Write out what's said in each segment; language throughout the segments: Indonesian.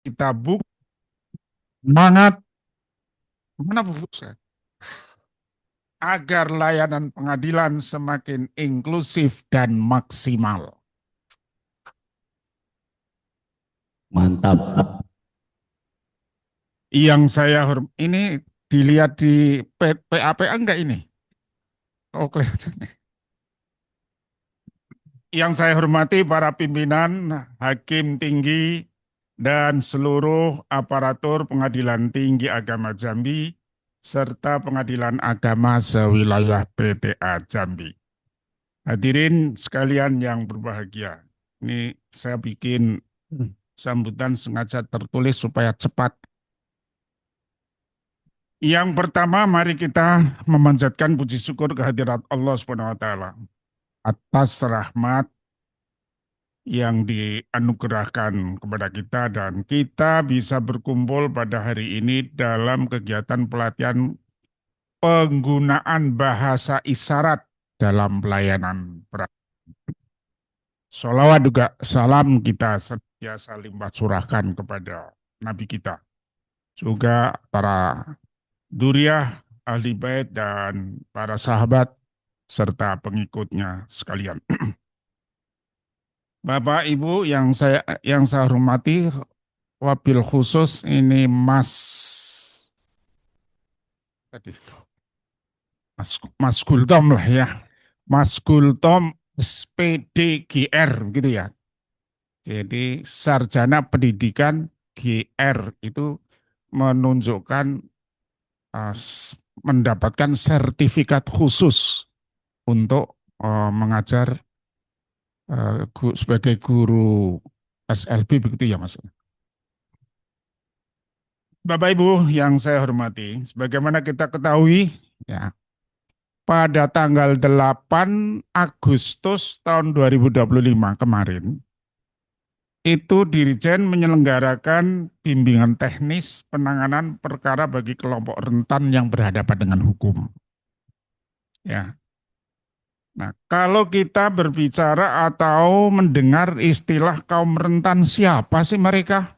Kita buka semangat mana Bu? Agar layanan pengadilan semakin inklusif dan maksimal. Mantap. Yang saya ini dilihat di PAPA enggak ini? Oh, kelihatan. Yang saya hormati para pimpinan, hakim tinggi, dan seluruh aparatur Pengadilan Tinggi Agama Jambi, serta Pengadilan Agama sewilayah PTA Jambi. Hadirin sekalian yang berbahagia, ini saya bikin sambutan sengaja tertulis supaya cepat. Yang pertama, mari kita memanjatkan puji syukur kehadirat Allah Subhanahu wa taala atas rahmat yang dianugerahkan kepada kita dan kita bisa berkumpul pada hari ini dalam kegiatan pelatihan penggunaan bahasa isyarat dalam pelayanan. Sholawat juga salam kita senantiasa limpah curahkan kepada Nabi kita. Juga para duriah, ahli bait dan para sahabat serta pengikutnya sekalian. Bapak Ibu yang saya hormati, wabil khusus ini tadi Mas Gultom lah ya. Mas Gultom SPDGR gitu ya. Jadi sarjana pendidikan GR itu menunjukkan uh, mendapatkan sertifikat khusus untuk mengajar sebagai guru SLB begitu ya Mas. Bapak Ibu yang saya hormati, sebagaimana kita ketahui ya, pada tanggal 8 Agustus tahun 2025 kemarin, itu Dirjen menyelenggarakan bimbingan teknis penanganan perkara bagi kelompok rentan yang berhadapan dengan hukum. Ya. Nah, kalau kita berbicara atau mendengar istilah kaum rentan, siapa sih mereka?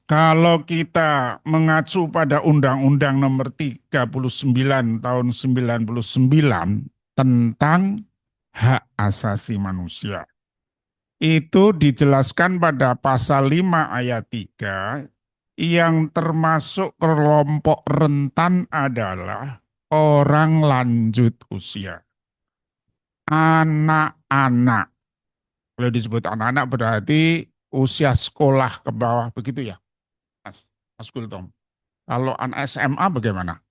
Kalau kita mengacu pada Undang-Undang Nomor 39 tahun 99 tentang hak asasi manusia. Itu dijelaskan pada pasal 5 ayat 3 yang termasuk kelompok rentan adalah orang lanjut usia. Anak-anak. Kalau disebut anak-anak berarti usia sekolah ke bawah begitu ya, Mas Gultom. Kalau anak SMA bagaimana?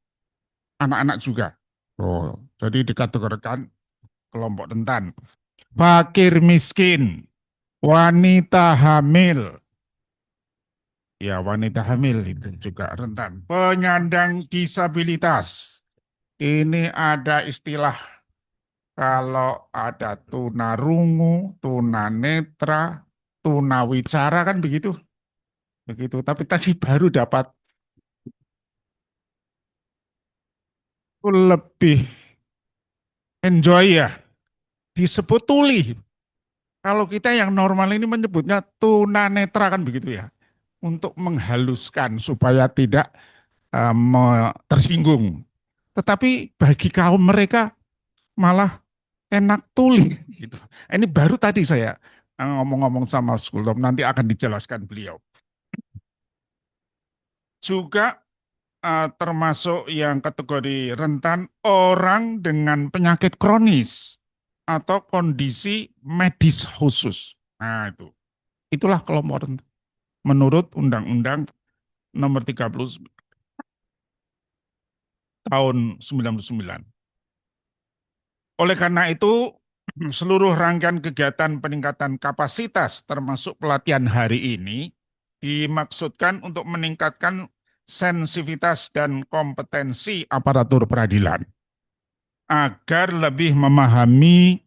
Anak-anak juga. Oh, jadi dikategorikan kelompok rentan. Fakir miskin, wanita hamil. Ya, wanita hamil itu juga rentan. Penyandang disabilitas. Ini ada istilah kalau ada tunarungu, tunanetra, tunawicara kan begitu. Begitu. Tapi tadi baru dapat lebih enjoy ya. Disebut tuli. Kalau kita yang normal ini menyebutnya tunanetra kan begitu ya. Untuk menghaluskan supaya tidak tersinggung. Tetapi bagi kaum mereka malah enak tuli. Gitu. Ini baru tadi saya ngomong-ngomong sama Skultom, nanti akan dijelaskan beliau. Juga termasuk yang kategori rentan orang dengan penyakit kronis atau kondisi medis khusus. Nah itu, itulah kelompok rentan. Menurut Undang-Undang Nomor 30 tahun 99. Oleh karena itu, seluruh rangkaian kegiatan peningkatan kapasitas termasuk pelatihan hari ini dimaksudkan untuk meningkatkan sensitivitas dan kompetensi aparatur peradilan agar lebih memahami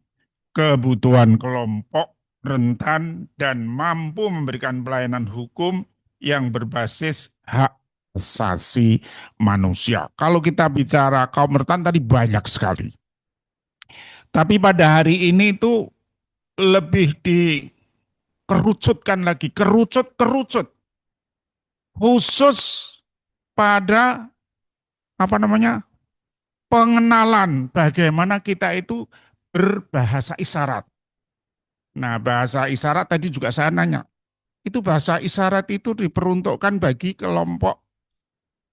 kebutuhan kelompok rentan dan mampu memberikan pelayanan hukum yang berbasis hak asasi manusia. Kalau kita bicara kaum rentan tadi banyak sekali. Tapi pada hari ini itu lebih kerucutkan lagi, kerucut, khusus pada apa namanya pengenalan bagaimana kita itu berbahasa isyarat. Nah, bahasa isyarat tadi juga saya nanya, itu bahasa isyarat itu diperuntukkan bagi kelompok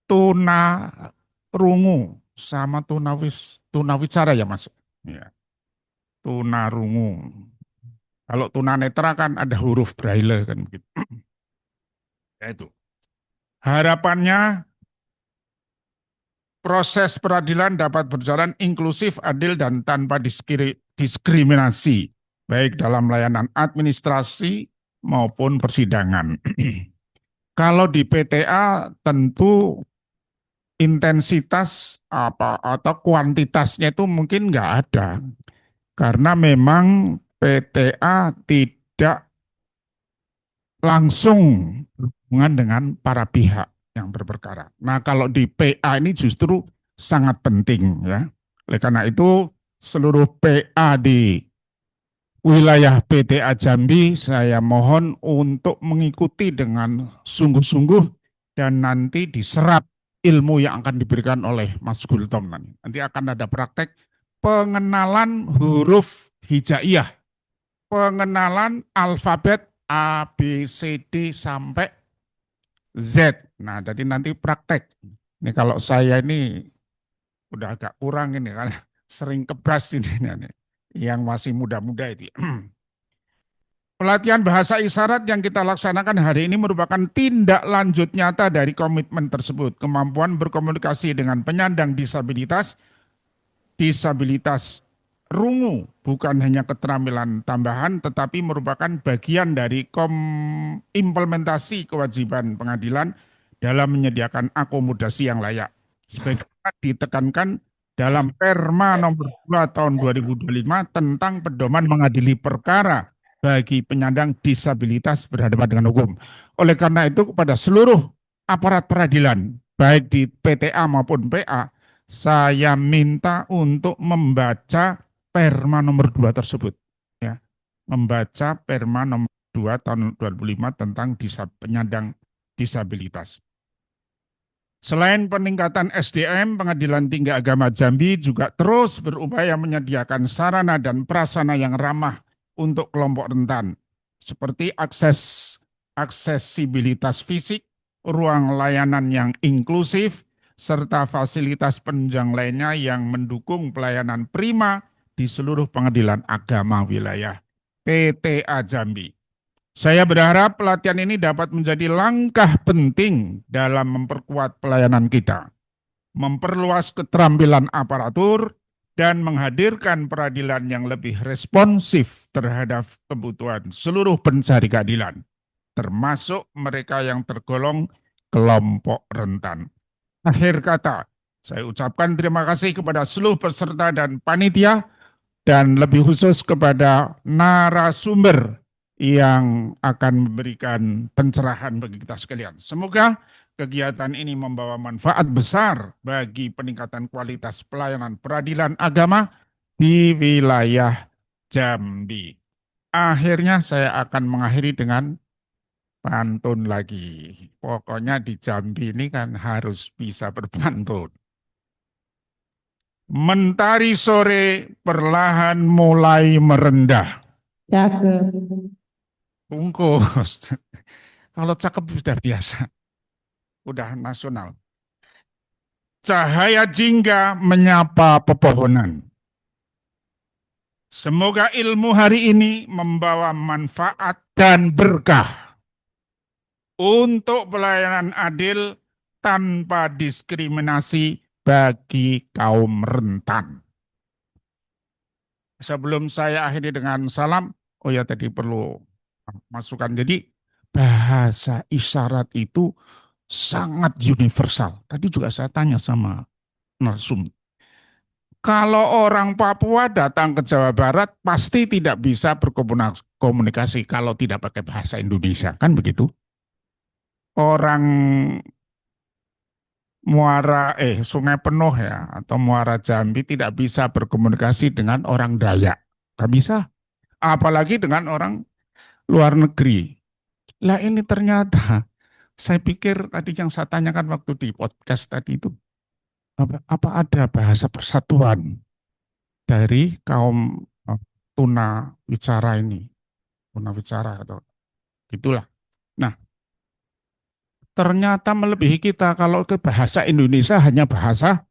tuna rungu sama tunawicara ya Mas. Ya, tuna rungu. Kalau tunanetra kan ada huruf braille kan begitu. Ya itu. Harapannya proses peradilan dapat berjalan inklusif, adil, dan tanpa diskriminasi, baik dalam layanan administrasi maupun persidangan. Kalau di PTA tentu intensitas apa atau kuantitasnya itu mungkin nggak ada, karena memang PTA tidak langsung berhubungan dengan para pihak yang berperkara. Nah, kalau di PA ini justru sangat penting ya. Oleh karena itu seluruh PA di wilayah PTA Jambi saya mohon untuk mengikuti dengan sungguh-sungguh dan nanti diserap ilmu yang akan diberikan oleh Mas Gultom. Nanti akan ada praktek pengenalan huruf hijaiyah, pengenalan alfabet A, B, C, D sampai Z. Nah, jadi nanti praktek. Ini kalau saya ini udah agak kurang ini kan, sering kebas ini yang masih muda-muda itu. Pelatihan bahasa isyarat yang kita laksanakan hari ini merupakan tindak lanjut nyata dari komitmen tersebut. Kemampuan berkomunikasi dengan penyandang disabilitas rungu bukan hanya keterampilan tambahan tetapi merupakan bagian dari implementasi kewajiban pengadilan dalam menyediakan akomodasi yang layak. Sebagaimana ditekankan dalam Perma nomor 2 tahun 2025 tentang pedoman mengadili perkara bagi penyandang disabilitas berhadapan dengan hukum. Oleh karena itu kepada seluruh aparat peradilan baik di PTA maupun PA saya minta untuk membaca Perma nomor 2 tersebut. Ya, membaca Perma nomor 2 tahun 2005 tentang penyandang disabilitas. Selain peningkatan SDM, Pengadilan Tinggi Agama Jambi juga terus berupaya menyediakan sarana dan prasarana yang ramah untuk kelompok rentan, seperti aksesibilitas fisik, ruang layanan yang inklusif, serta fasilitas penunjang lainnya yang mendukung pelayanan prima di seluruh pengadilan agama wilayah PTA Jambi. Saya berharap pelatihan ini dapat menjadi langkah penting dalam memperkuat pelayanan kita, memperluas keterampilan aparatur, dan menghadirkan peradilan yang lebih responsif terhadap kebutuhan seluruh pencari keadilan, termasuk mereka yang tergolong kelompok rentan. Akhir kata, saya ucapkan terima kasih kepada seluruh peserta dan panitia, dan lebih khusus kepada narasumber yang akan memberikan pencerahan bagi kita sekalian. Semoga kegiatan ini membawa manfaat besar bagi peningkatan kualitas pelayanan peradilan agama di wilayah Jambi. Akhirnya saya akan mengakhiri dengan pantun lagi. Pokoknya di Jambi ini kan harus bisa berpantun. Mentari sore perlahan mulai merendah. Cakep. Bungkus. Kalau cakep sudah biasa. Udah nasional. Cahaya jingga menyapa pepohonan. Semoga ilmu hari ini membawa manfaat dan berkah untuk pelayanan adil tanpa diskriminasi bagi kaum rentan. Sebelum saya akhiri dengan salam, oh ya tadi perlu masukan. Jadi bahasa isyarat itu sangat universal. Tadi juga saya tanya sama narsum. Kalau orang Papua datang ke Jawa Barat pasti tidak bisa berkomunikasi kalau tidak pakai bahasa Indonesia, kan begitu? Orang Sungai Penuh ya atau Muara Jambi tidak bisa berkomunikasi dengan orang Dayak, nggak bisa. Apalagi dengan orang luar negeri. Lah ini ternyata, saya pikir tadi yang saya tanyakan waktu di podcast tadi itu, apa ada bahasa persatuan dari kaum tuna wicara ini, tuna wicara atau itulah. Nah, ternyata melebihi kita kalau ke bahasa Indonesia hanya bahasa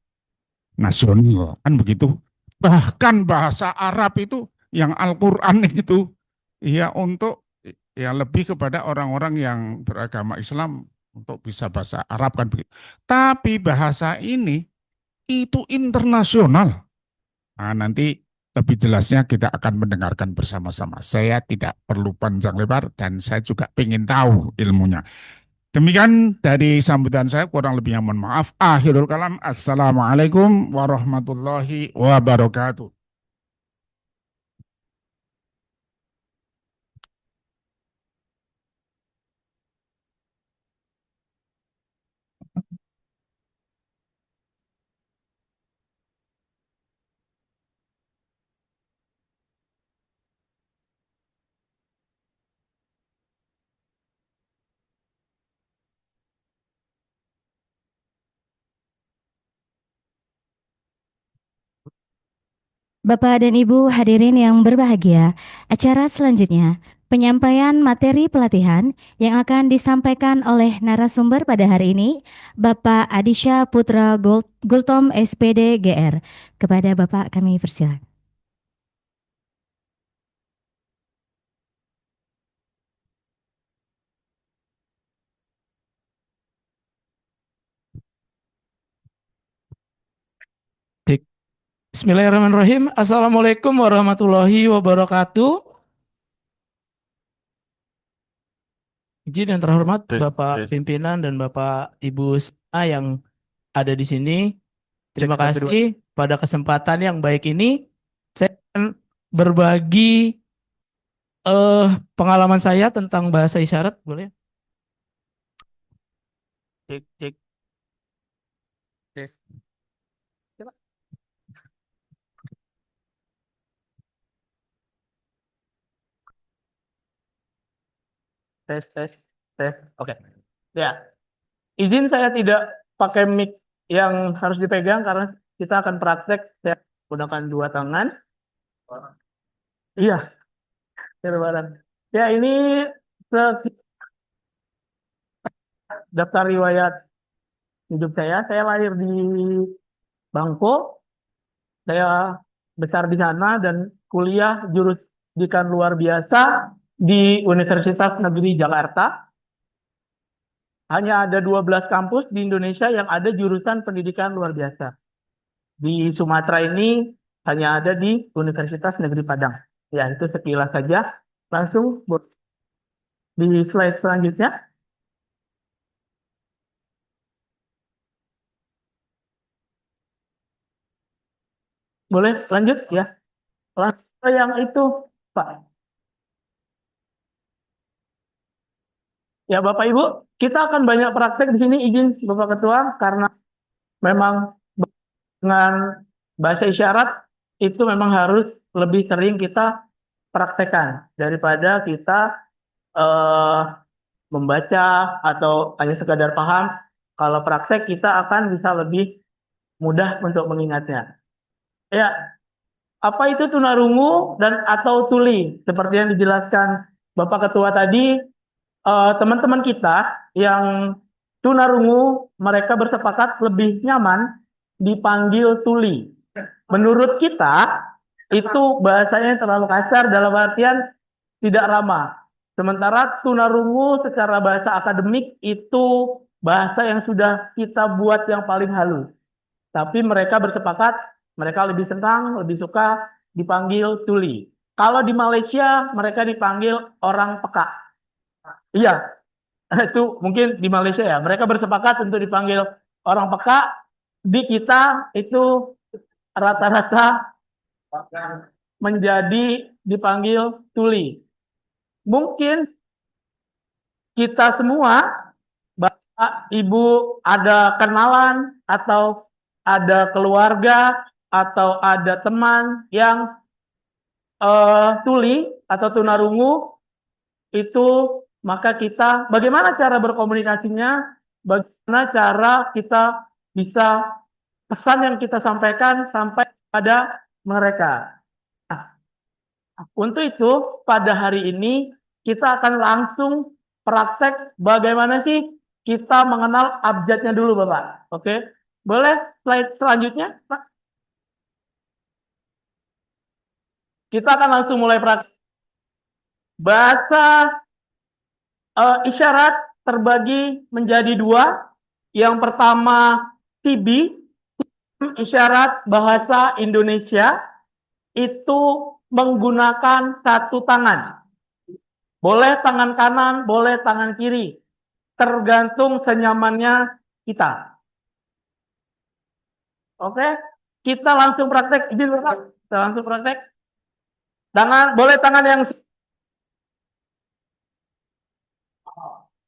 nasional, kan begitu. Bahkan bahasa Arab itu yang Al-Qur'an itu ya untuk ya lebih kepada orang-orang yang beragama Islam untuk bisa bahasa Arab kan begitu. Tapi bahasa ini itu internasional. Nah, nanti lebih jelasnya kita akan mendengarkan bersama-sama. Saya tidak perlu panjang lebar dan saya juga ingin tahu ilmunya. Demikian dari sambutan saya, kurang lebihnya mohon maaf. Akhirul kalam, Assalamualaikum warahmatullahi wabarakatuh. Bapak dan Ibu hadirin yang berbahagia, acara selanjutnya penyampaian materi pelatihan yang akan disampaikan oleh narasumber pada hari ini, Bapak Adisha Putra Gultom SPD GR. Kepada Bapak kami persilakan. Bismillahirrahmanirrahim. Assalamualaikum warahmatullahi wabarakatuh. Izin yang terhormat Bapak Pimpinan dan Bapak Ibu semua yang ada di sini. Terima kasih pada kesempatan yang baik ini. Saya akan berbagi pengalaman saya tentang bahasa isyarat. Boleh? Cek, cek. Tes. Coba. Tes, tes, tes. Oke. Ya, izin saya tidak pakai mic yang harus dipegang karena kita akan praktek. Saya gunakan dua tangan. Iya, bareng. Ya, ini daftar riwayat hidup saya. Saya lahir di Bangko. Saya besar di sana dan kuliah jurusan luar biasa di Universitas Negeri Jakarta. Hanya ada 12 kampus di Indonesia yang ada jurusan pendidikan luar biasa. Di Sumatera ini hanya ada di Universitas Negeri Padang. Ya, itu sekilas saja. Langsung di slide selanjutnya. Boleh lanjut ya. Langsung yang itu, Pak. Ya, Bapak Ibu, kita akan banyak praktek di sini, izin Bapak Ketua, karena memang dengan bahasa isyarat itu memang harus lebih sering kita praktekkan daripada kita membaca atau hanya sekadar paham. Kalau praktek kita akan bisa lebih mudah untuk mengingatnya. Ya, apa itu tunarungu dan atau tuli? Seperti yang dijelaskan Bapak Ketua tadi, teman-teman kita yang tunarungu mereka bersepakat lebih nyaman dipanggil tuli. Menurut kita itu bahasanya terlalu kasar dalam artian tidak ramah. Sementara tunarungu secara bahasa akademik itu bahasa yang sudah kita buat yang paling halus. Tapi mereka bersepakat, mereka lebih senang, lebih suka dipanggil tuli. Kalau di Malaysia mereka dipanggil orang peka. Iya, itu mungkin di Malaysia ya. Mereka bersepakat untuk dipanggil orang peka. Di kita itu rata-rata menjadi dipanggil tuli. Mungkin kita semua, Bapak, Ibu, ada kenalan atau ada keluarga atau ada teman yang tuli atau tunarungu. itu maka kita bagaimana cara berkomunikasinya, bagaimana cara kita bisa pesan yang kita sampaikan sampai pada mereka. Nah, untuk itu pada hari ini kita akan langsung praktek bagaimana sih kita mengenal abjadnya dulu Bapak. Oke, boleh slide selanjutnya Pak? Kita akan langsung mulai praktek. Bahasa isyarat terbagi menjadi dua. Yang pertama TB, isyarat bahasa Indonesia, itu menggunakan satu tangan. Boleh tangan kanan, boleh tangan kiri. Tergantung senyamannya kita. Oke, kita langsung praktek. Izin Bapak, kita langsung praktek. Tangan, boleh tangan yang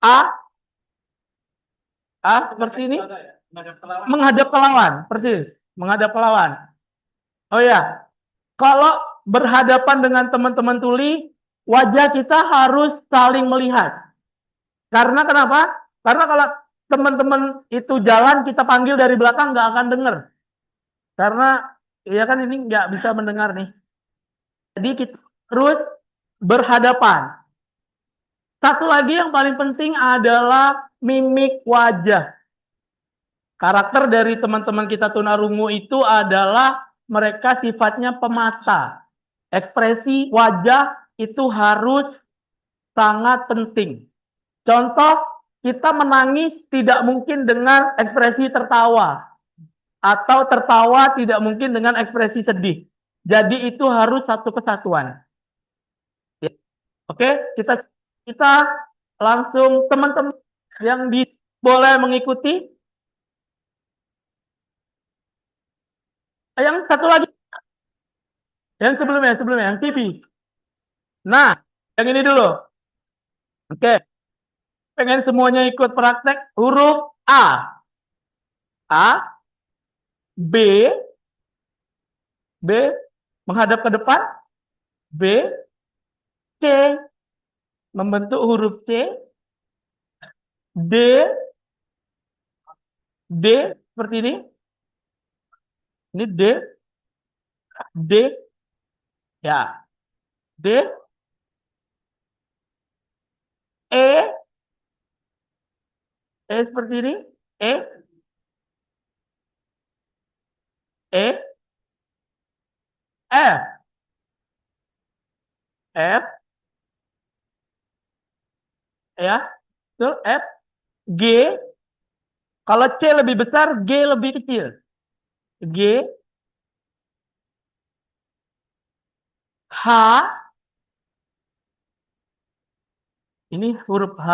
A seperti ini. Menghadap ke lawan, persis. Menghadap ke lawan. Oh ya, kalau berhadapan dengan teman-teman tuli, wajah kita harus saling melihat. Karena kenapa? Karena kalau teman-teman itu jalan, kita panggil dari belakang, nggak akan dengar. Karena, ya kan ini nggak bisa mendengar nih. Jadi kita harus berhadapan. Satu lagi yang paling penting adalah mimik wajah. Karakter dari teman-teman kita tunarungu itu adalah mereka sifatnya pemata. Ekspresi wajah itu harus sangat penting. Contoh, kita menangis tidak mungkin dengan ekspresi tertawa. Atau tertawa tidak mungkin dengan ekspresi sedih. Jadi itu harus satu kesatuan. Oke, kita langsung teman-teman yang boleh mengikuti. Yang satu lagi, yang sebelumnya, yang TV. Nah, yang ini dulu. Oke, pengen semuanya ikut praktek. Huruf A, B, menghadap ke depan, B, C, membentuk huruf C, D seperti ini. Ini D, ya, D, E seperti ini, E, F, ya, itu F, G, kalau C lebih besar, G lebih kecil. G, H, ini huruf H.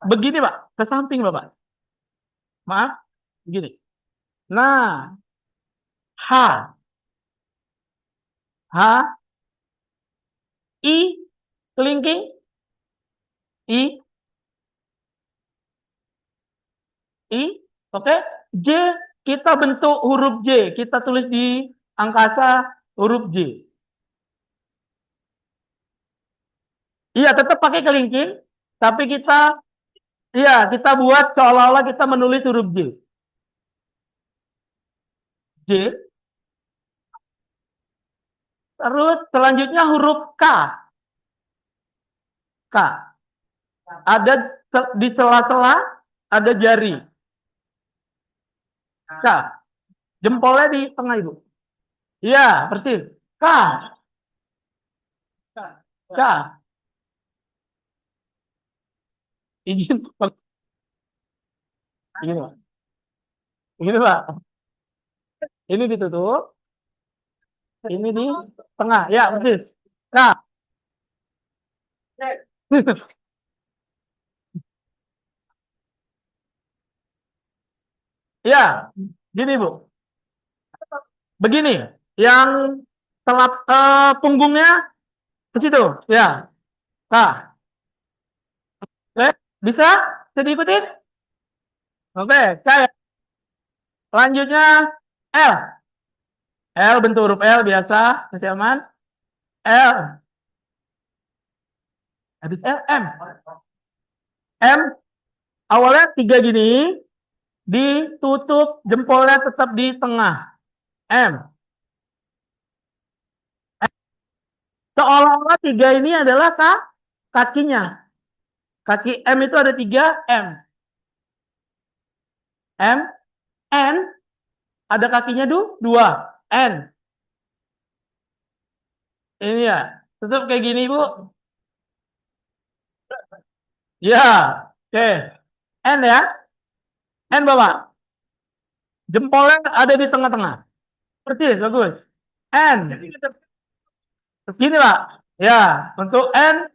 Begini Pak, ke samping Bapak. Maaf, begini. Nah, H, I, kelingking, I, oke. J, kita bentuk huruf J, kita tulis di angkasa huruf J. Iya, tetap pakai kelingking, tapi kita buat seolah-olah kita menulis huruf J. Terus selanjutnya huruf K. Ada di sela-sela ada jari. K. Jempolnya di tengah Ibu. Iya, persis. K. Izin. Begini, Pak. Begini, Pak. Ini ditutup. Ini di tengah. Ya, persis. K. Ya, gini Bu. Begini, yang punggungnya ke situ, ya. Nah, oke, bisa? Bisa diikutin? Oke, saya selanjutnya L. L bentuk huruf L biasa, masih aman. L. Habis L, M. M, awalnya 3 gini, ditutup, jempolnya tetap di tengah. M. Seolah-olah 3 ini adalah kakinya. Kaki M itu ada 3, M. M, N, ada kakinya 2, N. Ini ya, tutup kayak gini, Bu. Ya, oke. N ya. N, Bapak. Jempolnya ada di tengah-tengah. Persis, bagus. N. Begini, Pak. Ya, untuk N,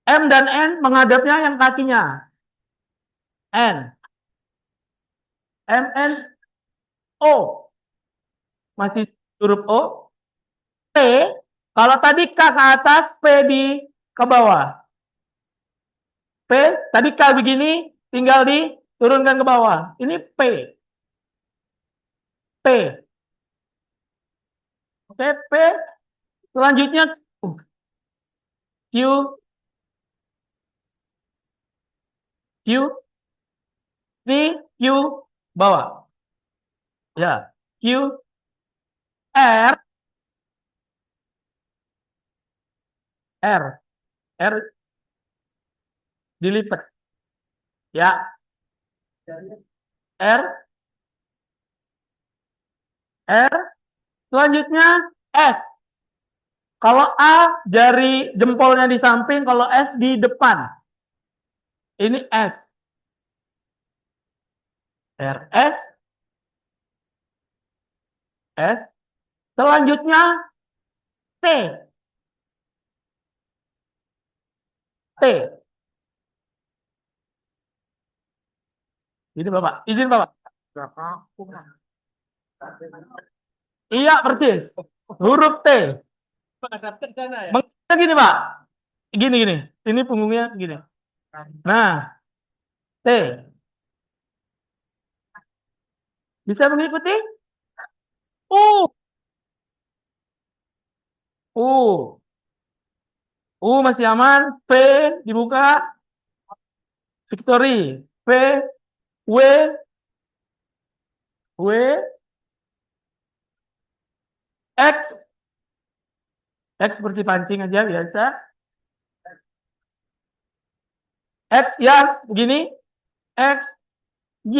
M dan N menghadapnya yang kakinya. N. M, N, O. Masih huruf O. P. Kalau tadi K ke atas, P ke bawah. P, tadi K begini, tinggal diturunkan ke bawah. Ini P. P. Oke, P. Selanjutnya Q. Q. V, Q, bawah. Ya, Q. R. R. R dilipat. Ya. R. R. Selanjutnya S. Kalau A, jari jempolnya di samping, kalau S di depan. Ini S. R, S. S. Selanjutnya T. T. Ini Bapak. Izin Bapak. Iya, persis. Huruf T. Maksudnya gini, Pak. Gini. Ini punggungnya gini. Nah, T. Bisa mengikuti? U. U. U masih aman. P dibuka. Victory. P. W. W. X. X seperti pancing aja biasa. X ya begini. X. Y.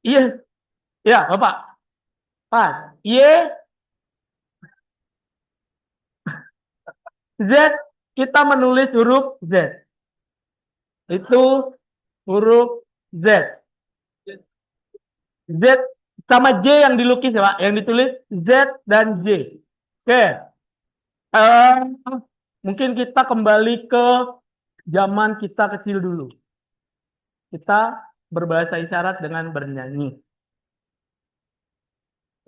Iya. Ya, Bapak. Pas. Y. Z. Kita menulis huruf Z. Itu huruf Z. Z sama J yang dilukis ya Pak, yang ditulis Z dan J. Oke, mungkin kita kembali ke zaman kita kecil dulu. Kita berbahasa isyarat dengan bernyanyi.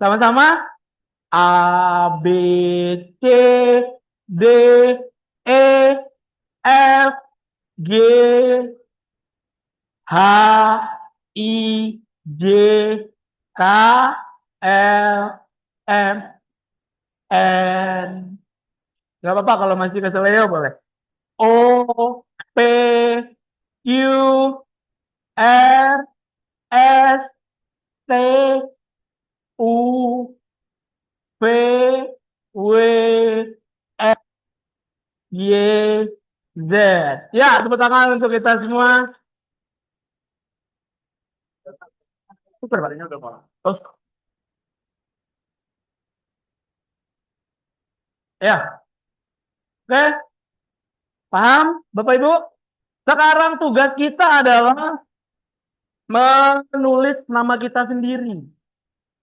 Sama-sama. A, B, C, D, E, F, G, H, I, J, K, L, M, N. Gak apa-apa kalau masih keseleo boleh. O, P, Q, R, S, T, U, V, W, X, Y, Z. Ya, tepuk tangan untuk kita semua. Super, Pak. Terus. Ya. Oke. Paham, Bapak Ibu? Sekarang tugas kita adalah menulis nama kita sendiri.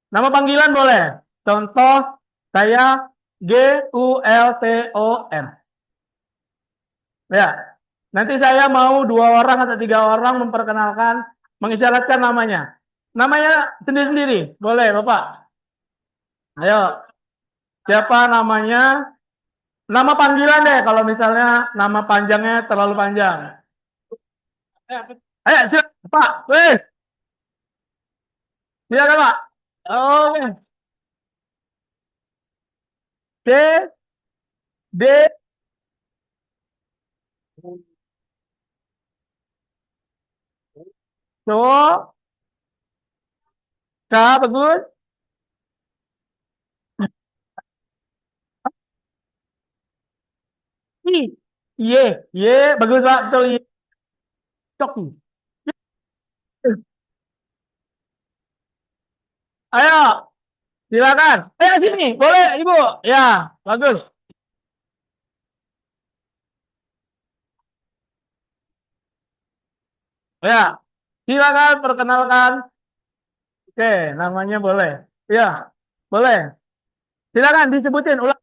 Nama panggilan boleh. Contoh, saya Gultom. Ya. Nanti saya mau 2 orang atau 3 orang memperkenalkan, mengisyaratkan namanya. Namanya sendiri-sendiri. Boleh, Bapak? Ayo. Siapa namanya? Nama panggilan deh, kalau misalnya nama panjangnya terlalu panjang. Ayo, silakan, Pak. Wes. Silakan, Pak. Oke. C, D, so, K, bagus. I, Y, Y, bagus Pak, betul Y. Coki. Ayo, silakan. Ayo sini, boleh Ibu. Ya, bagus. Ya, silakan perkenalkan. Oke, namanya boleh. Ya, boleh. Silakan disebutin ulang.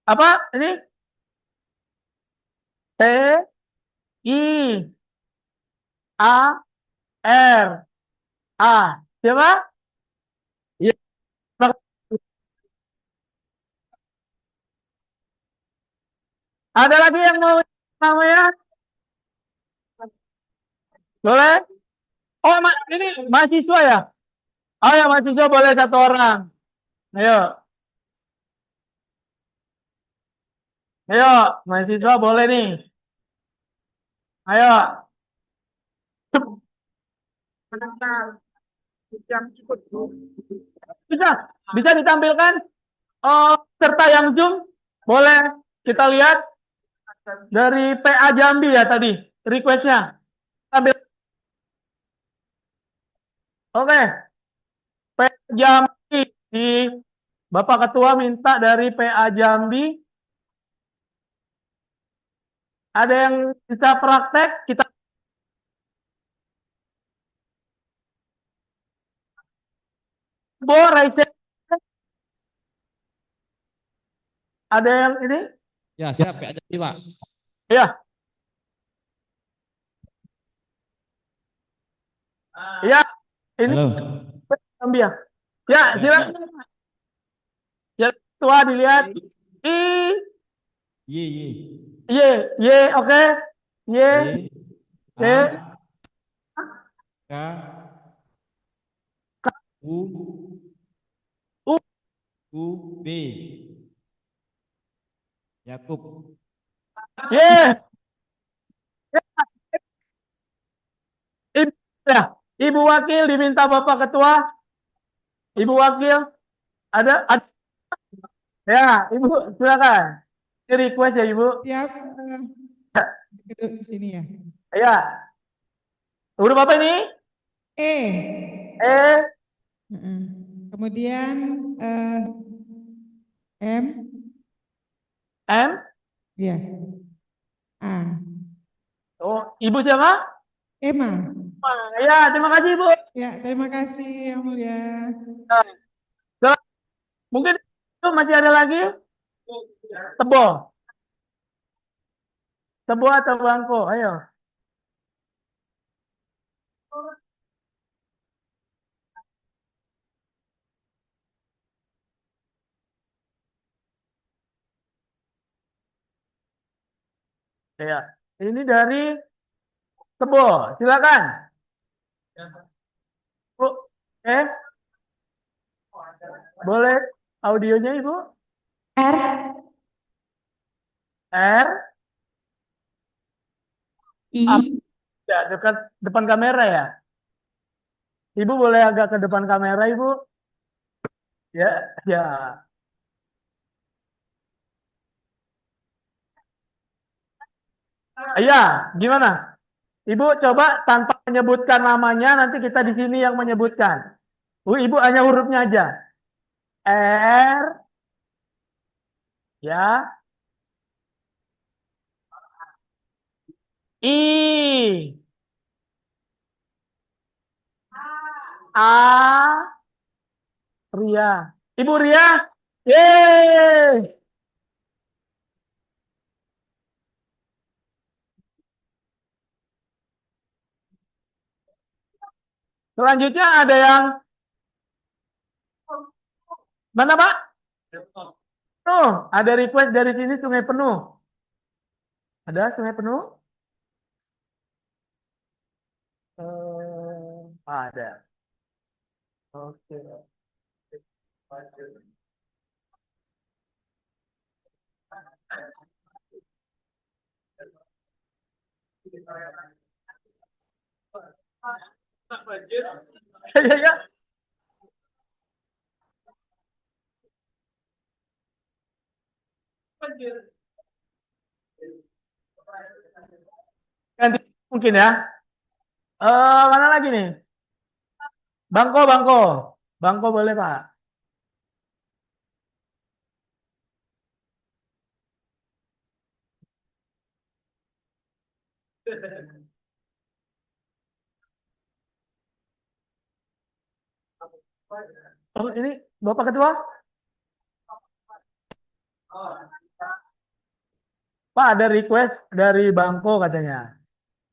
Apa ini? T, I, A, R, A. Siapa? Iya. Ada lagi yang mau namanya? Boleh? Oh, ini mahasiswa ya? Oh ya, mahasiswa boleh satu orang. Ayo, ayo, mahasiswa boleh nih. Ayo. Bisa, bisa ditampilkan serta yang Zoom. Boleh kita lihat dari PA Jambi ya tadi requestnya. Ambil. Oke, PA Jambi di Bapak Ketua minta dari PA Jambi. Ada yang bisa praktek? Kita boleh. Ada yang ini? Ya, siap Pak Jadi, Pak. Ya, ya. Ini Halo. Jambi ya. Ya, silakan. Ya, Ketua dilihat. I, Y, Y. Y, Y, oke. Y, Y, C, A, K, U, U, U, B. Yakub. Y. Ibu, ya. Ibu Wakil diminta Bapak Ketua. Ibu Wakil, ada? Ya, Ibu, silakan. Ini request ya, Ibu. Siap, duduk di sini ya. Ya, udah Bapak ini? E. Eh, Heeh. Kemudian M, M. ya. A. Oh, Ibu siapa? Emma. Ya, terima kasih, Ibu. Ya, terima kasih Yang Mulia. Nah, mungkin itu masih ada lagi? Tebo. Tebo atau bangko? Ayo. Ya, ini dari Tebo. Silakan. Bu, boleh audionya Ibu? R, R, I, ya, dekat depan kamera ya. Ibu boleh agak ke depan kamera, Ibu? Ya, ya. Iya, gimana? Ibu coba tanpa menyebutkan namanya, nanti kita di sini yang menyebutkan. Ibu hanya hurufnya aja. R, ya, I, A, Ria. Ibu Ria, yeay. Selanjutnya ada yang mana Pak? Oh, ada request dari sini Sungai Penuh. Ada Sungai Penuh? Ada. Oke. Ya, ya. Ganti mungkin ya. Mana lagi nih? Bangko, bangko. Bangko boleh, Pak. Oh, ini Bapak Ketua? Pak, ada request dari Bangko katanya.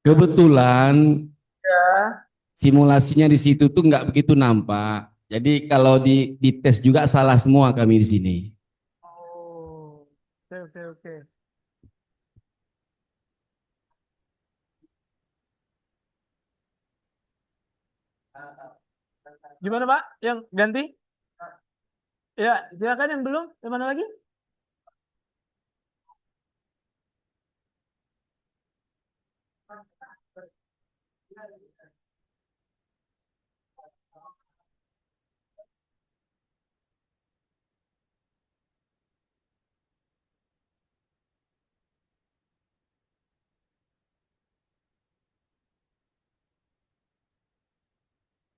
Kebetulan Ya. simulasinya di situ tuh nggak begitu nampak. Jadi kalau di tes juga salah semua kami di sini. Oh, oke, oke, oke. Gimana Pak? Yang ganti? Ya, silakan yang belum. Yang mana lagi?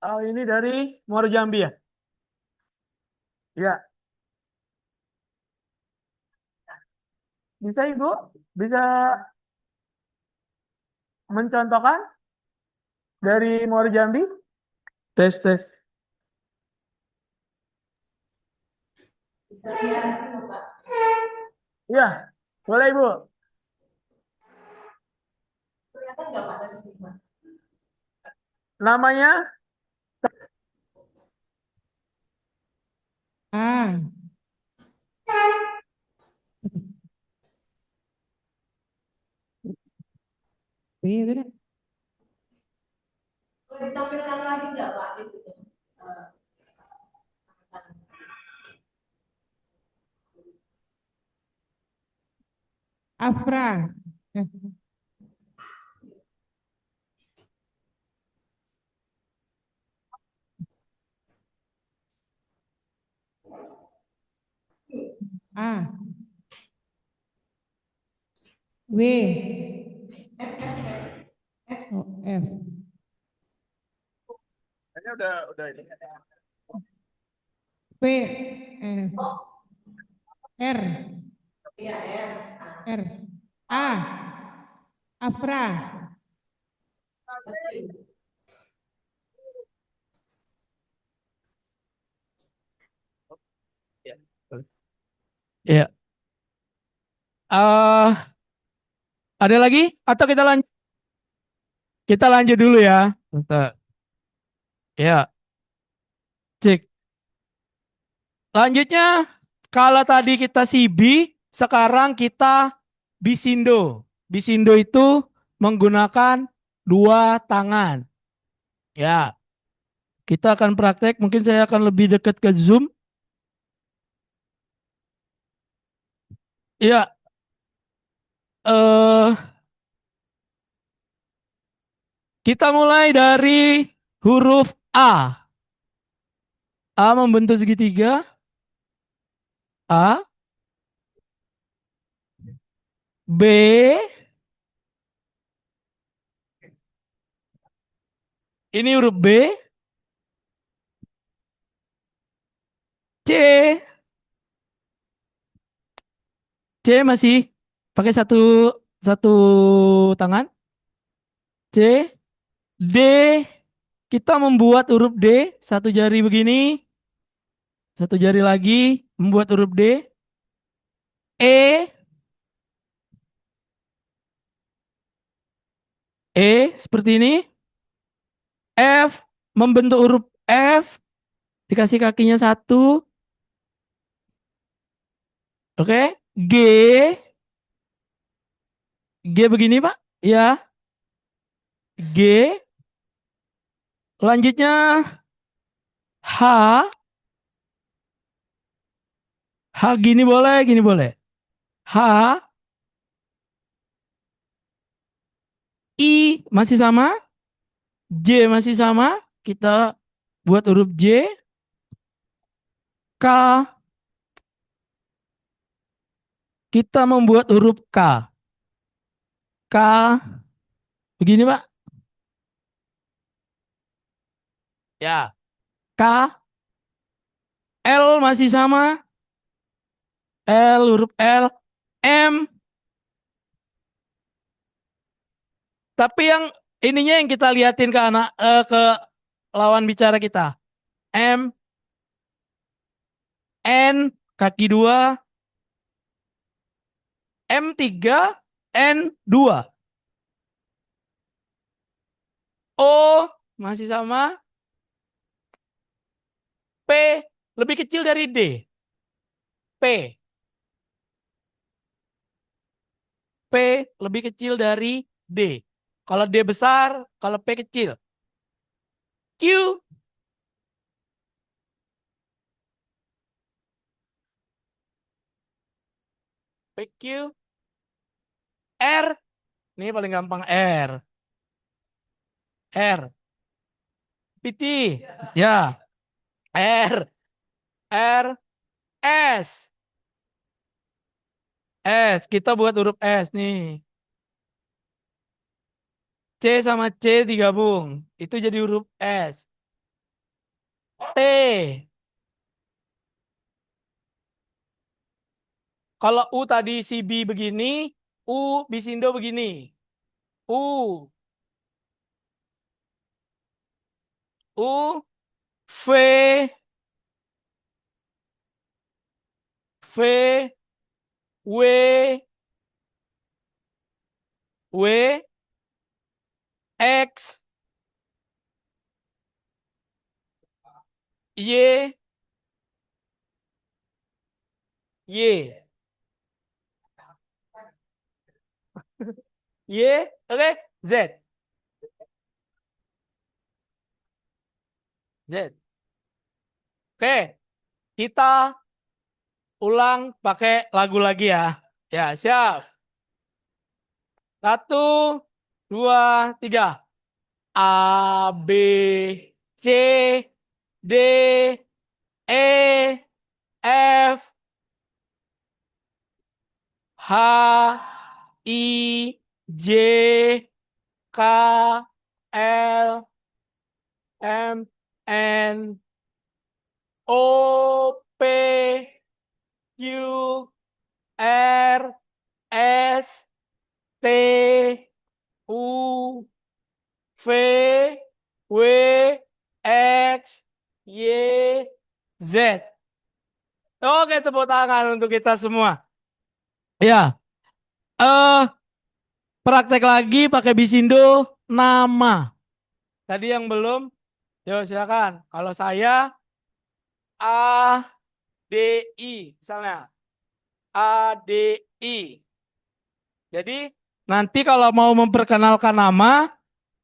Oh, ini dari Muaro Jambi ya? Ya, bisa Ibu? Bisa mencontohkan dari Muaro Jambi? Tes, tes. Bisa lihat dulu, Pak. Iya, boleh Ibu. Kelihatan nggak Pak dari sini, Pak? Namanya? A. B itu deh. Boleh ditampilkan lagi nggak Pak? Itu, Afra. A. W. Oh, F. Ini udah ini. P. R. iya, R. R. A. Afra. Betul. Ya. Ada lagi atau kita lanjut? Kita lanjut dulu ya. Bentar. Ya, cek. Lanjutnya, kalau tadi kita CB, sekarang kita Bisindo. Bisindo itu menggunakan dua tangan. Ya, kita akan praktek. Mungkin saya akan lebih dekat ke Zoom. Ya, kita mulai dari huruf A. A membentuk segitiga. A. B. Ini huruf B. C. C masih pakai satu satu tangan. C. D. Kita membuat huruf D. Satu jari begini. Satu jari lagi. Membuat huruf D. E. E seperti ini. F. Membentuk huruf F. Dikasih kakinya satu. Oke. G. G begini Pak. Ya. G. Lanjutnya H. H gini boleh, gini boleh. H. I. masih sama. J masih sama. Kita buat huruf J. K. Kita membuat huruf K. K. Begini, Pak. Ya. K. L masih sama. L, huruf L. M. Tapi yang ininya yang kita liatin ke ke lawan bicara kita. M. N. Kaki 2. M3. N2. O masih sama. P lebih kecil dari D. P. P lebih kecil dari D. Kalau D besar, kalau P kecil. Q. PQ. R. Ini paling gampang R. R. PT. Ya. R. R. S. S. Kita buat huruf S nih. C sama C digabung. Itu jadi huruf S. T. Kalau U tadi si B begini, U Bisindo begini. U. U. V. V. W. W. X. Y. Y. Y. Oke. Z. Z. Oke. Kita ulang pakai lagu lagi ya. Ya, siap. 1, 2, 3. A, B, C, D, E, F, H, I, J, K, L, M, N, O, P, Q, R, S, T, U, V, W, X, Y, Z. Oke, tepuk tangan untuk kita semua. Ya, praktek lagi pakai Bisindo nama. Tadi yang belum, yuk silakan. Kalau saya A, D, I, misalnya A, D, I. Jadi nanti kalau mau memperkenalkan nama,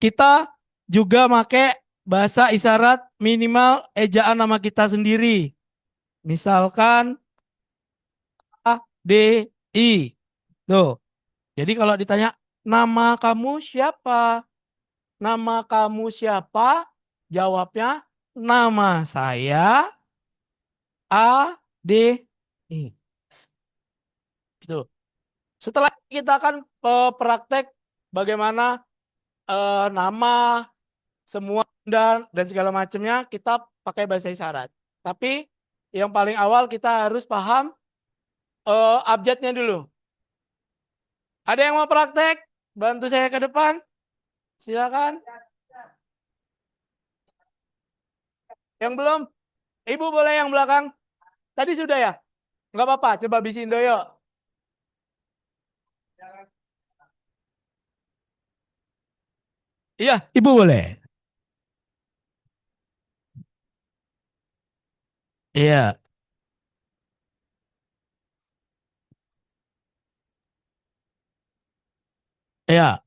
kita juga pakai bahasa isyarat minimal ejaan nama kita sendiri. Misalkan A, D, I. Tuh. Jadi kalau ditanya, nama kamu siapa? Nama kamu siapa? Jawabnya, nama saya A, D, I. Gitu. Setelah kita akan praktek bagaimana nama, semua dan segala macamnya kita pakai bahasa isyarat. Tapi yang paling awal kita harus paham abjadnya dulu. Ada yang mau praktek? Bantu saya ke depan. Silakan. Yang belum? Ibu boleh yang belakang. Tadi sudah ya? Enggak apa-apa, coba Bisindo yuk. Iya, Ibu boleh. Iya. Iya.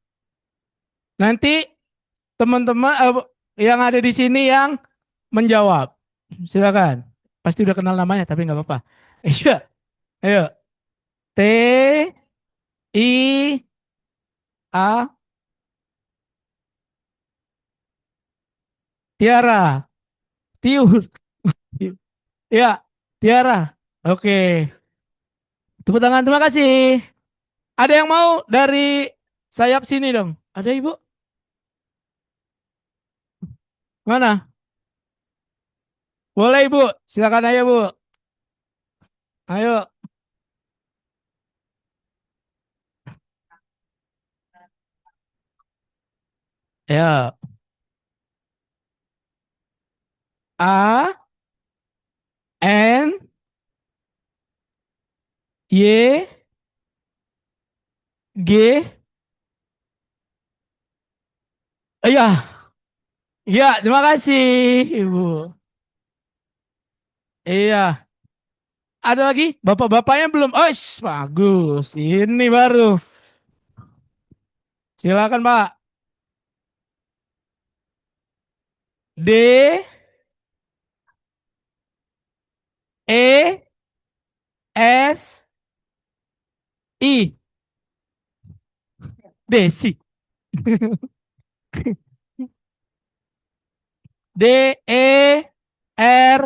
Nanti teman-teman yang ada di sini yang menjawab. Silakan. Pasti udah kenal namanya tapi nggak apa-apa. Iya. Ayo. T I A Tiara. Tiur. Ya, Tiara. Oke. Tepuk tangan, terima kasih. Ada yang mau dari sayap sini dong? Ada Ibu? Mana? Boleh Ibu, silakan aja Bu. Ayo. Ya. A, N, Y, G. Iya. Iya, terima kasih Ibu. Iya. Ada lagi? Bapak-bapaknya belum. Oh, bagus. Ini baru. Silakan Pak. D, E, S, I. Desi. D, E, R,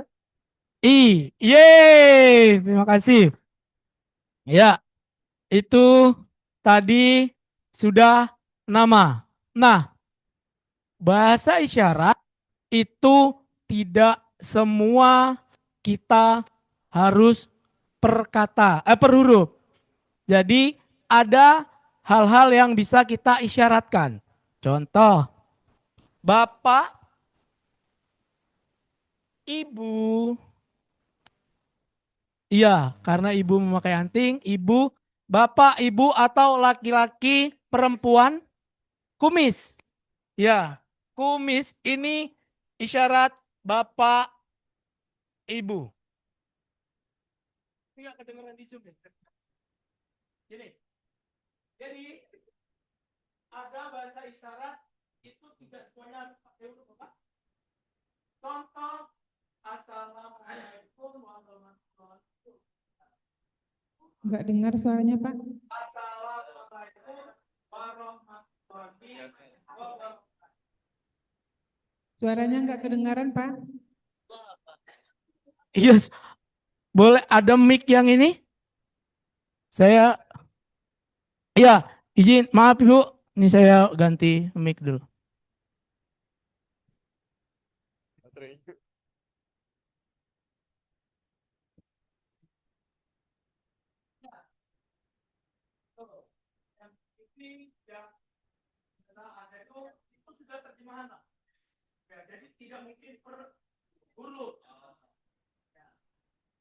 I. Yeay. Terima kasih. Ya, itu tadi sudah nama. Nah, bahasa isyarat itu tidak semua kita harus per huruf. Jadi ada hal-hal yang bisa kita isyaratkan. Contoh, Bapak, Ibu. Iya, karena Ibu memakai anting, Ibu, Bapak, Ibu atau laki-laki, perempuan, kumis. Ya, kumis ini isyarat Bapak, Ibu. Ini nggak kedengeran di Zoom ya? Gini. Jadi ada bahasa isyarat itu tidak semuanya harus pakai huruf apa? Contoh, Assalamualaikum warahmatullahi wabarakatuh. Nggak dengar suaranya, Pak. Assalamualaikum warahmatullahi wabarakatuh. Suaranya nggak kedengaran, Pak. Yes, boleh ada mic yang ini? Saya, ya izin, maaf Ibu, ini saya ganti mic dulu. Itu sudah terjemahan. Ya, jadi tidak mungkin per huruf. Ya.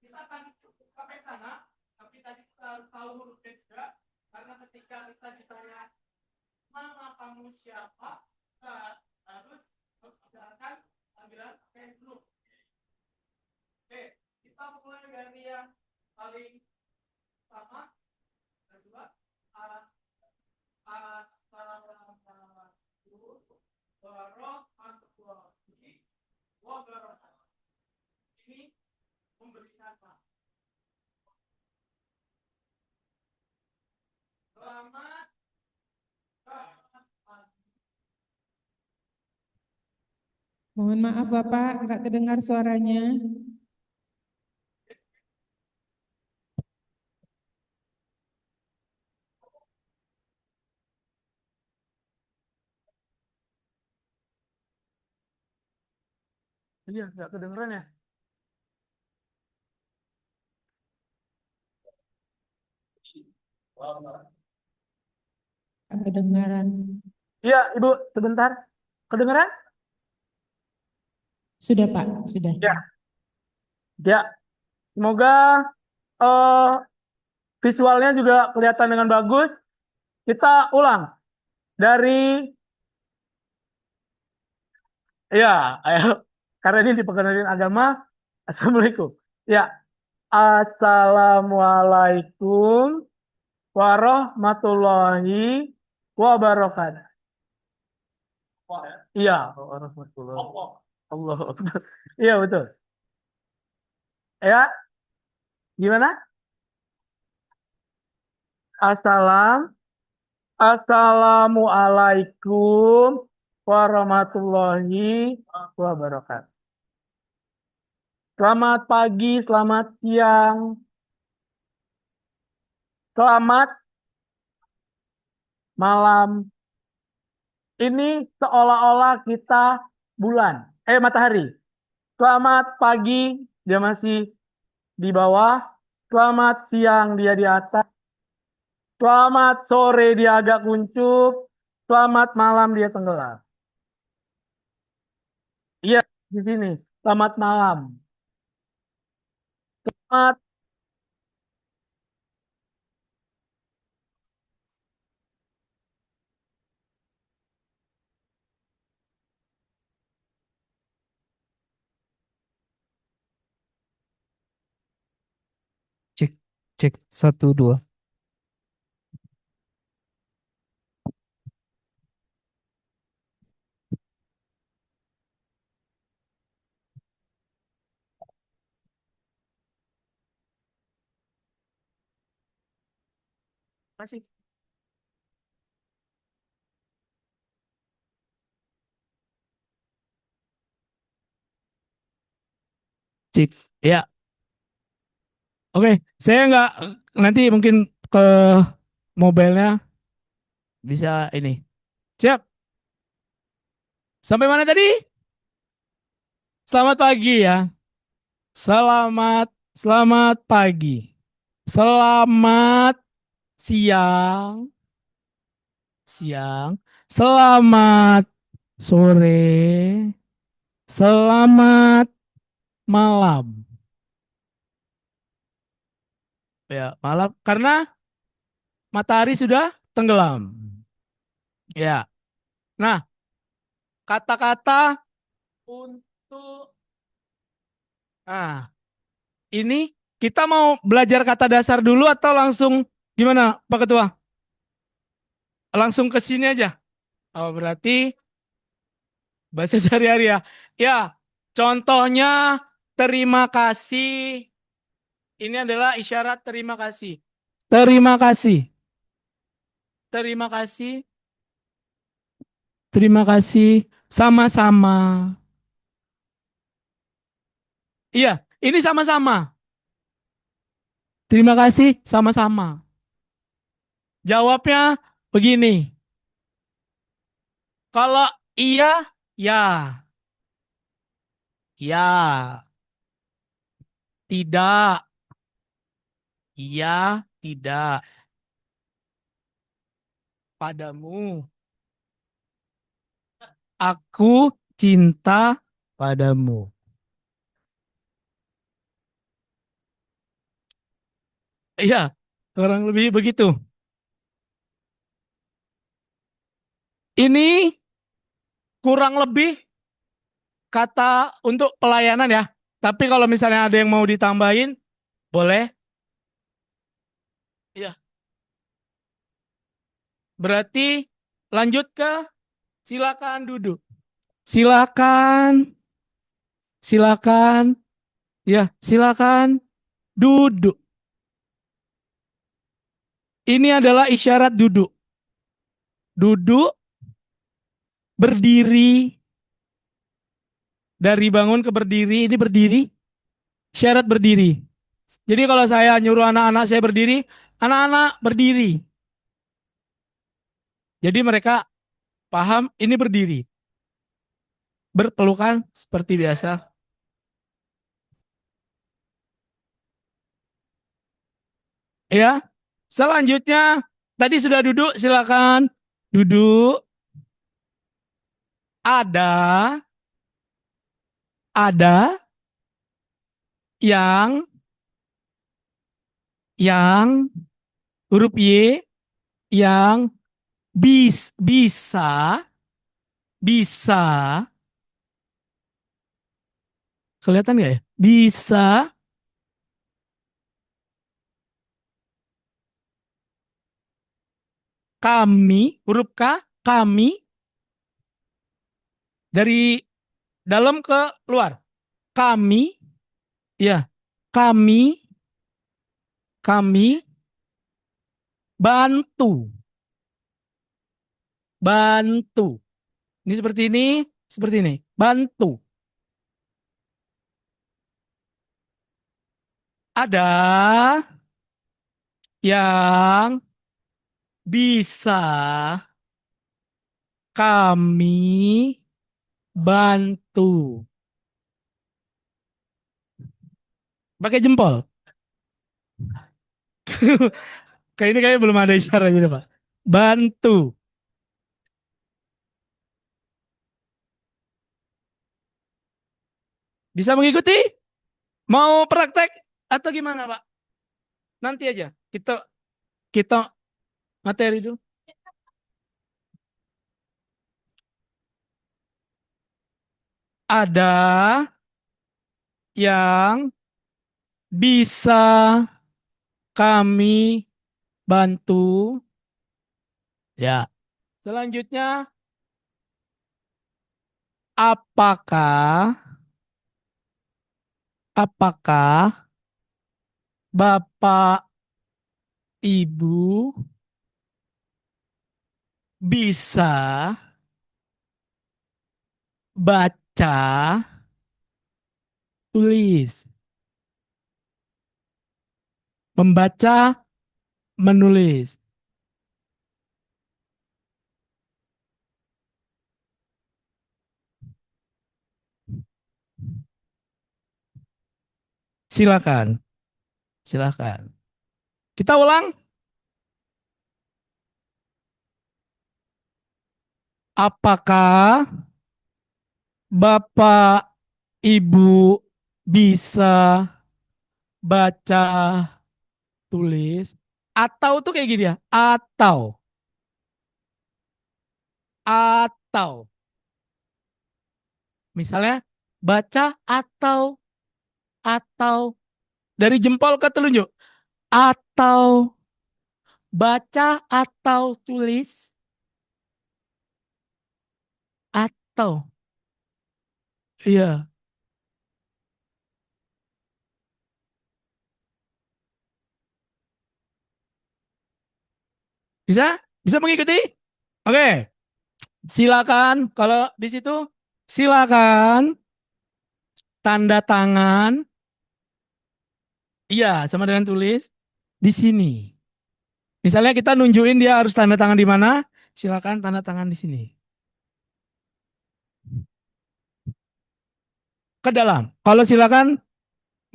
Kita akan sampai sana, tapi tadi kita harus tahu hurufnya juga, karena ketika kita ditanya nama kamu siapa, kita harus membicarakan panggilan pakai huruf. Oke, kita mulai dari yang paling pertama, kedua, ini memberikan nama. Selamat Mohon maaf, Bapak, nggak terdengar suaranya. Iya, nggak kedengeran ya? Nggak kedengaran. Iya, Ibu, sebentar. Kedengeran? Sudah, Pak, sudah. Ya. Ya. Semoga visualnya juga kelihatan dengan bagus. Kita ulang dari ya, ayo. Karena ini di Pekanbaru Agama. Assalamualaikum. Ya, Assalamualaikum warahmatullahi wabarakatuh. Iya, warahmatullahi. Allah. Iya, betul. Ya, gimana? Assalamualaikum warahmatullahi wabarakatuh. Selamat pagi, selamat siang, selamat malam. Ini seolah-olah kita matahari. Selamat pagi, dia masih di bawah. Selamat siang, dia di atas. Selamat sore, dia agak kuncup. Selamat malam, dia tenggelam. Iya, di sini. Selamat malam. Selamat Cek, cek, 1, 2. Masih. Cek, ya. Oke, saya nggak, nanti mungkin ke mobilenya bisa ini. Siap. Sampai mana tadi? Selamat pagi ya. Selamat pagi. Selamat siang. Selamat sore. Selamat malam. Ya, malam karena matahari sudah tenggelam. Ya. Nah, kata-kata untuk ini kita mau belajar kata dasar dulu atau langsung gimana, Pak Ketua? Langsung ke sini aja. Oh, berarti bahasa sehari-hari ya. Ya, contohnya terima kasih. Ini adalah isyarat terima kasih. Terima kasih. Terima kasih. Terima kasih. Sama-sama. Iya, ini sama-sama. Terima kasih, sama-sama. Jawabnya begini. Kalau iya, ya. Ya. Tidak. Iya, tidak. Padamu. Aku cinta padamu. Iya, kurang lebih begitu. Ini kurang lebih kata untuk pelayanan ya. Tapi kalau misalnya ada yang mau ditambahin, boleh. Iya. Berarti lanjut ke silakan duduk. Silakan. Silakan. Ya, silakan duduk. Ini adalah isyarat duduk. Duduk, berdiri, dari bangun ke berdiri, ini berdiri, syarat berdiri. Jadi kalau saya nyuruh anak-anak saya berdiri, anak-anak berdiri. Jadi mereka paham ini berdiri. Berpelukan seperti biasa. Ya, selanjutnya tadi sudah duduk, silakan duduk. Ada yang huruf Y yang bisa kelihatan nggak ya? Bisa kami, huruf K, kami dari dalam ke luar. Kami, ya, kami bantu, Ini seperti ini, seperti ini. Bantu. Ada yang bisa kami bantu. Pakai jempol. Kayak ini kayaknya belum ada isyaratnya, Pak. Bantu. Bisa mengikuti? Mau praktek atau gimana, Pak? Nanti aja. Kita kita materi dulu. Ada yang bisa kami bantu. Ya. Selanjutnya, apakah apakah Bapak Ibu bisa baca tulis? Membaca, menulis. Silakan. Silakan. Kita ulang. Apakah Bapak Ibu bisa baca tulis? Atau tuh kayak gini ya. Atau. Atau. Misalnya baca atau dari jempol ke telunjuk. Atau baca atau tulis. Atau. Iya. Bisa? Bisa mengikuti? Oke. Silakan kalau di situ silakan tanda tangan. Iya, sama dengan tulis di sini. Misalnya kita nunjukin dia harus tanda tangan di mana, silakan tanda tangan di sini. Ke dalam. Kalau silakan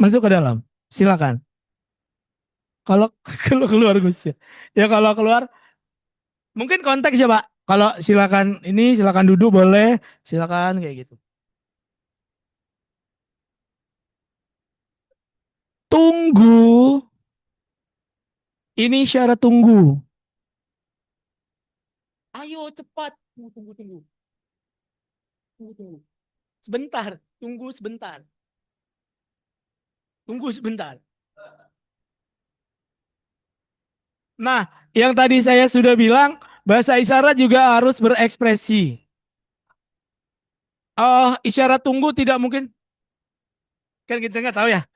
masuk ke dalam. Silakan. Kalau kalau keluar Gus ya. Ya kalau keluar mungkin konteks ya, Pak. Kalau silakan ini silakan duduk boleh, silakan kayak gitu. Tunggu. Ini syarat tunggu. Ayo cepat. Tunggu, tunggu. Tunggu, tunggu. Sebentar, tunggu sebentar. Tunggu sebentar. Nah, yang tadi saya sudah bilang, bahasa isyarat juga harus berekspresi. Oh, isyarat tunggu tidak mungkin. Kan kita nggak tahu ya.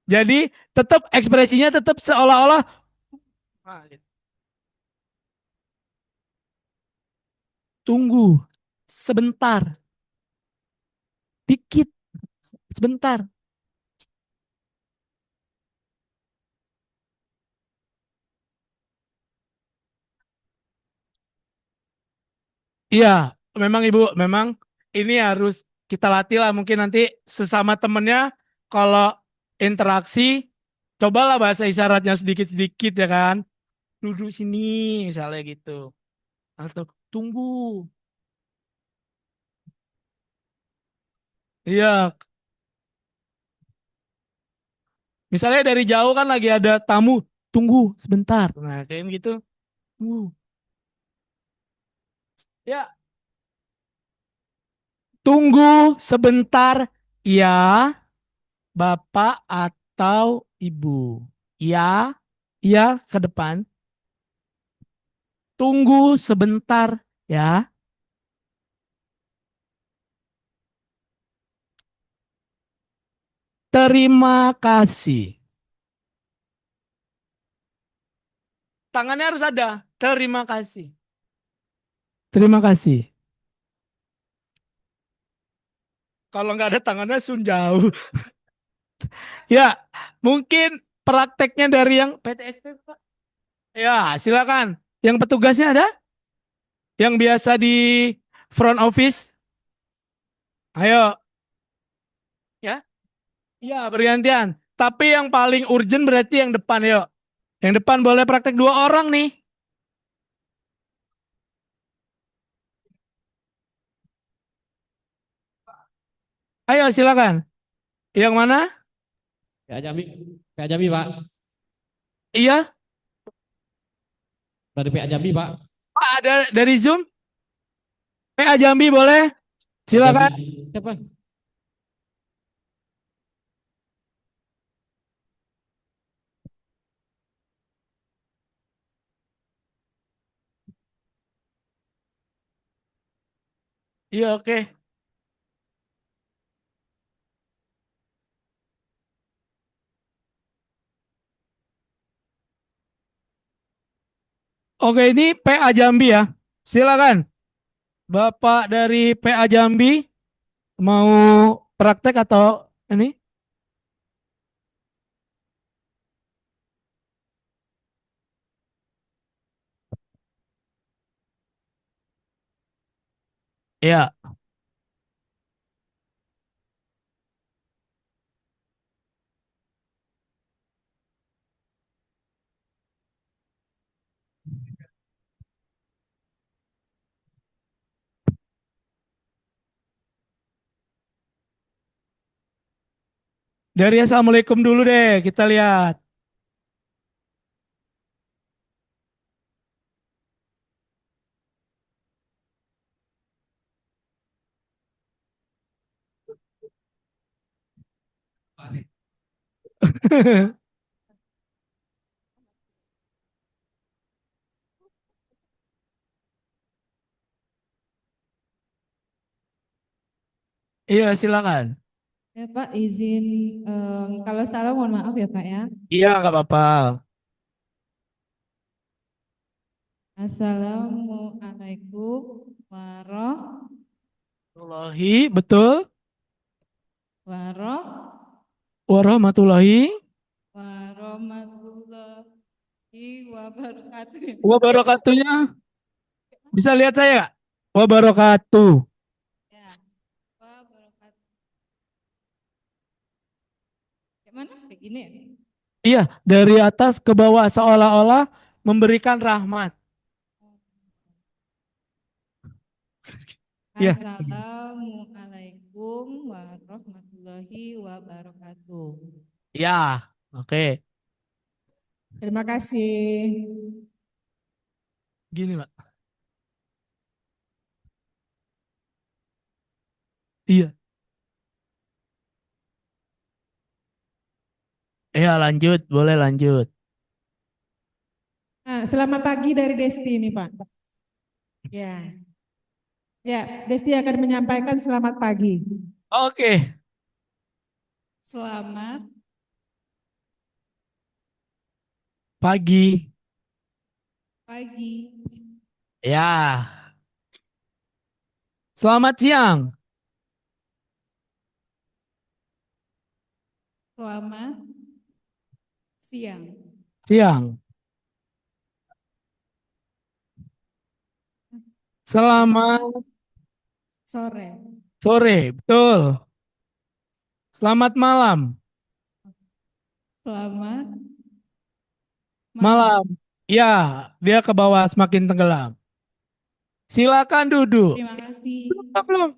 Jadi, tetap ekspresinya tetap seolah-olah. Nah, gitu. Tunggu sebentar. Dikit. Sebentar. Iya, memang Ibu, memang ini harus kita latih lah. Mungkin nanti sesama temennya kalau interaksi, cobalah bahasa isyaratnya sedikit-sedikit ya kan. Duduk sini misalnya gitu. Atau tunggu. Iya, misalnya dari jauh kan lagi ada tamu, tunggu sebentar. Nah, kayak gitu. Tunggu. Ya, tunggu sebentar ya, Bapak atau Ibu. Ya, ya ke depan. Tunggu sebentar ya. Terima kasih. Tangannya harus ada. Terima kasih. Terima kasih. Kalau nggak ada tangannya Sun jauh. Ya, mungkin prakteknya dari yang PTSP, Pak. Ya, silakan. Yang petugasnya ada? Yang biasa di front office? Ayo, ya. Iya, bergantian. Tapi yang paling urgent berarti yang depan, yuk. Yang depan boleh praktek 2 orang nih. Ayo, silakan. Yang mana? PA Jambi, PA Jambi Pak. Iya, Dari PA Jambi Pak. Pak, ada dari Zoom? PA Jambi boleh? Silakan. Jambi. Siapa? Iya, oke. Oke, ini PA Jambi ya. Silakan. Bapak dari PA Jambi mau praktek atau ini? Ya, dari Assalamualaikum dulu deh, kita lihat. Iya, silakan. Ya Pak, izin kalau salah mohon maaf ya Pak ya. Iya, nggak apa-apa. Assalamualaikum warahmatullahi Warahmatullahi, betul. wabarakatuh. Warahmatullahi Wabarakatuh. wabarakatuhnya. Bisa lihat saya nggak? Wabarakatuh. Ya, wabarakatuh. Kayak mana? Kayak gini ya? Iya, dari atas ke bawah seolah-olah memberikan rahmat. Iya. Assalamualaikum warahmatullahi wabarakatuh. Ya, oke. Terima kasih. Gini, Pak. Iya. Iya, lanjut, boleh lanjut. Nah, selamat pagi dari Desti ini Pak. Ya, ya, Desti akan menyampaikan selamat pagi. Oke. Selamat Pagi. pagi. Ya. Selamat siang. Selamat siang. Siang. Selamat Sore. sore, betul. Selamat malam. Selamat Malam. Ya, dia ke bawah semakin tenggelam. Silakan duduk. Terima kasih. Belum?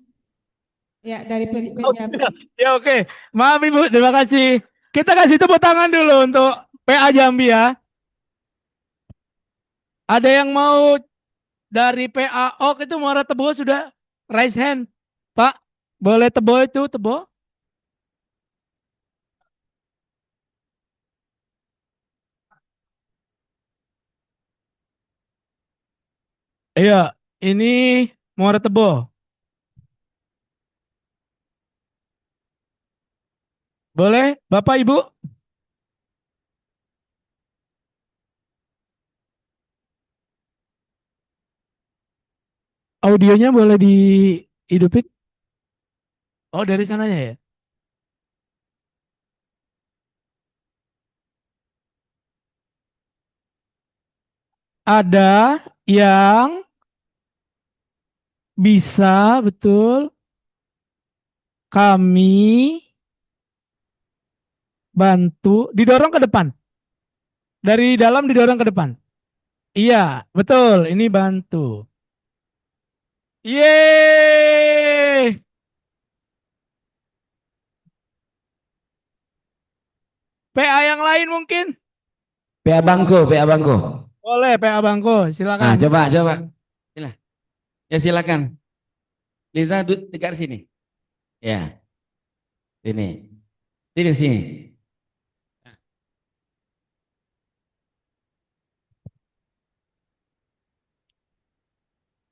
Ya, dari Oh, sudah. Ya, oke. Maaf Ibu, terima kasih. Kita kasih tepuk tangan dulu untuk PA Jambi ya. Ada yang mau dari PA? Oh, itu Muara Tebo sudah raise hand. Pak, boleh Tebo itu, Tebo? Iya, ini Muara Tebo. Boleh, Bapak Ibu? Audionya boleh dihidupin? Oh, dari sananya ya? Ada yang bisa, betul, kami bantu, didorong ke depan. Dari dalam didorong ke depan. Iya, betul, ini bantu. Yeay! PA yang lain mungkin? PA Bangko, PA Bangko. Boleh, PA Bangko, Nah, silakan. coba. Sila. Ya silakan. Liza dekat sini. Ya, sini. Sini.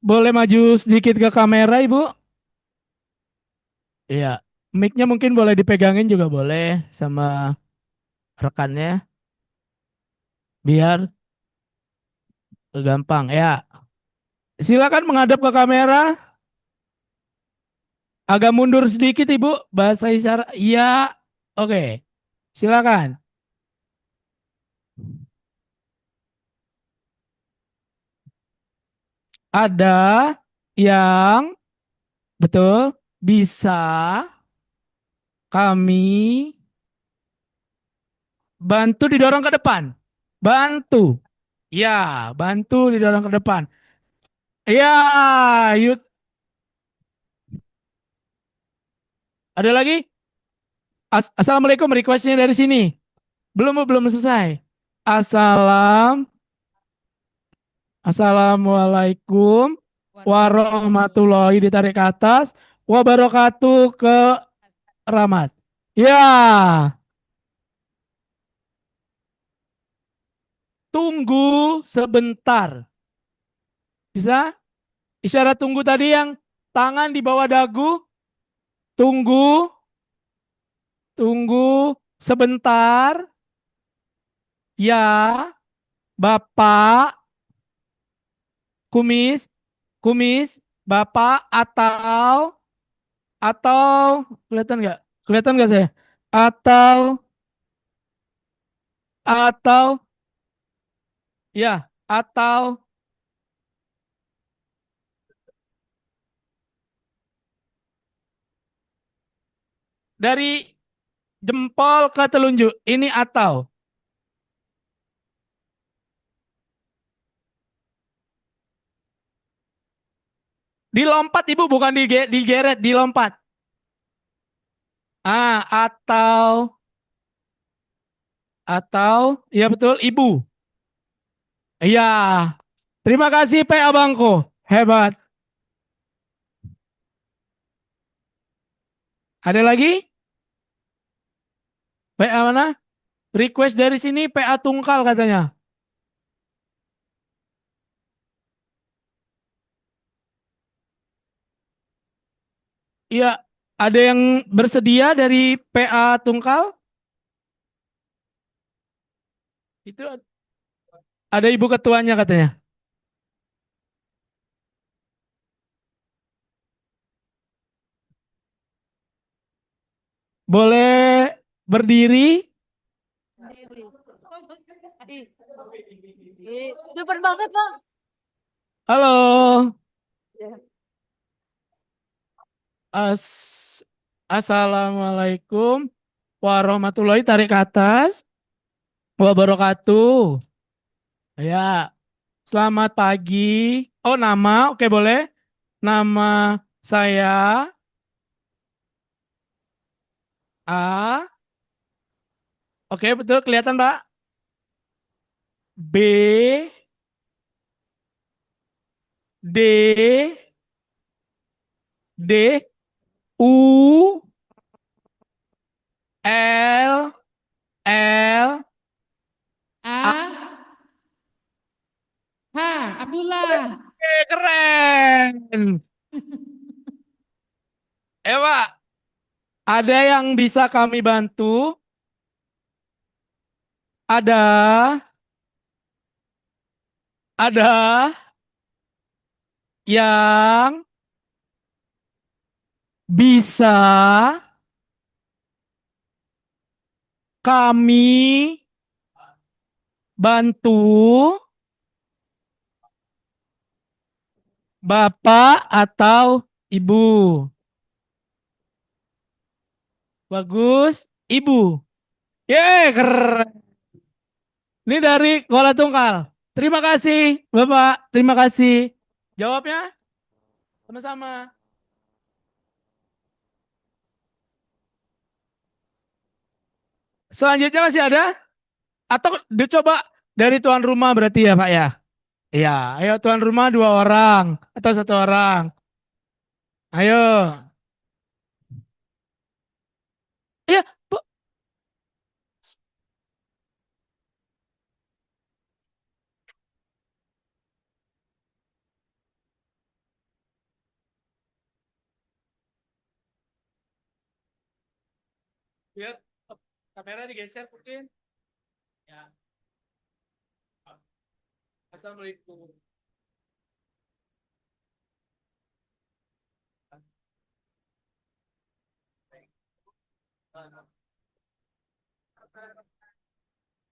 Boleh maju sedikit ke kamera, Ibu? Iya, mic-nya mungkin boleh dipegangin juga boleh sama rekannya, biar gampang. Ya, silakan menghadap ke kamera. Agak mundur sedikit, Ibu. Bahasa isyarat. Iya, oke. Silakan. Ada yang betul bisa kami bantu didorong ke depan. Bantu. Ya, bantu didorong ke depan. Ya, yuk. Ada lagi? Assalamualaikum, requestnya dari sini. Belum selesai. Assalamualaikum warahmatullahi ditarik ke atas, wabarakatuh ke Rahmat. Ya, tunggu sebentar. Bisa? Isyarat tunggu tadi yang tangan di bawah dagu. Tunggu sebentar. Ya, Bapak kumis, Bapak atau kelihatan nggak? Kelihatan nggak saya? Atau atau ya, atau dari jempol ke telunjuk. Ini atau dilompat, Ibu, bukan digeret, dilompat. Atau ya betul, Ibu. Iya. Terima kasih Pak Abangku. Hebat. Ada lagi? PA mana? Request dari sini PA Tungkal katanya. Iya, ada yang bersedia dari PA Tungkal? Itu ada Ibu Ketuanya katanya. Boleh berdiri? Depan banget, Bang. Halo. Assalamualaikum warahmatullahi tarik ke atas, wabarakatuh. Ya, selamat pagi. Oh, nama, oke boleh. Nama saya A. Oke, betul kelihatan, Pak. B, D, D, U, L, L, A. A. H. Abdullah. Keren. Pak, ada yang bisa kami bantu? Ada yang bisa kami bantu Bapak atau Ibu? Bagus, Ibu. Yeay, keren. Ini dari Kuala Tungkal. Terima kasih, Bapak. Terima kasih. Jawabnya sama-sama. Selanjutnya masih ada? Atau dicoba dari tuan rumah berarti ya, Pak ya? Iya, ayo tuan rumah 2 orang atau 1 orang. Ayo. Iya, Bu. Biar kamera digeser mungkin. Ya. Assalamualaikum.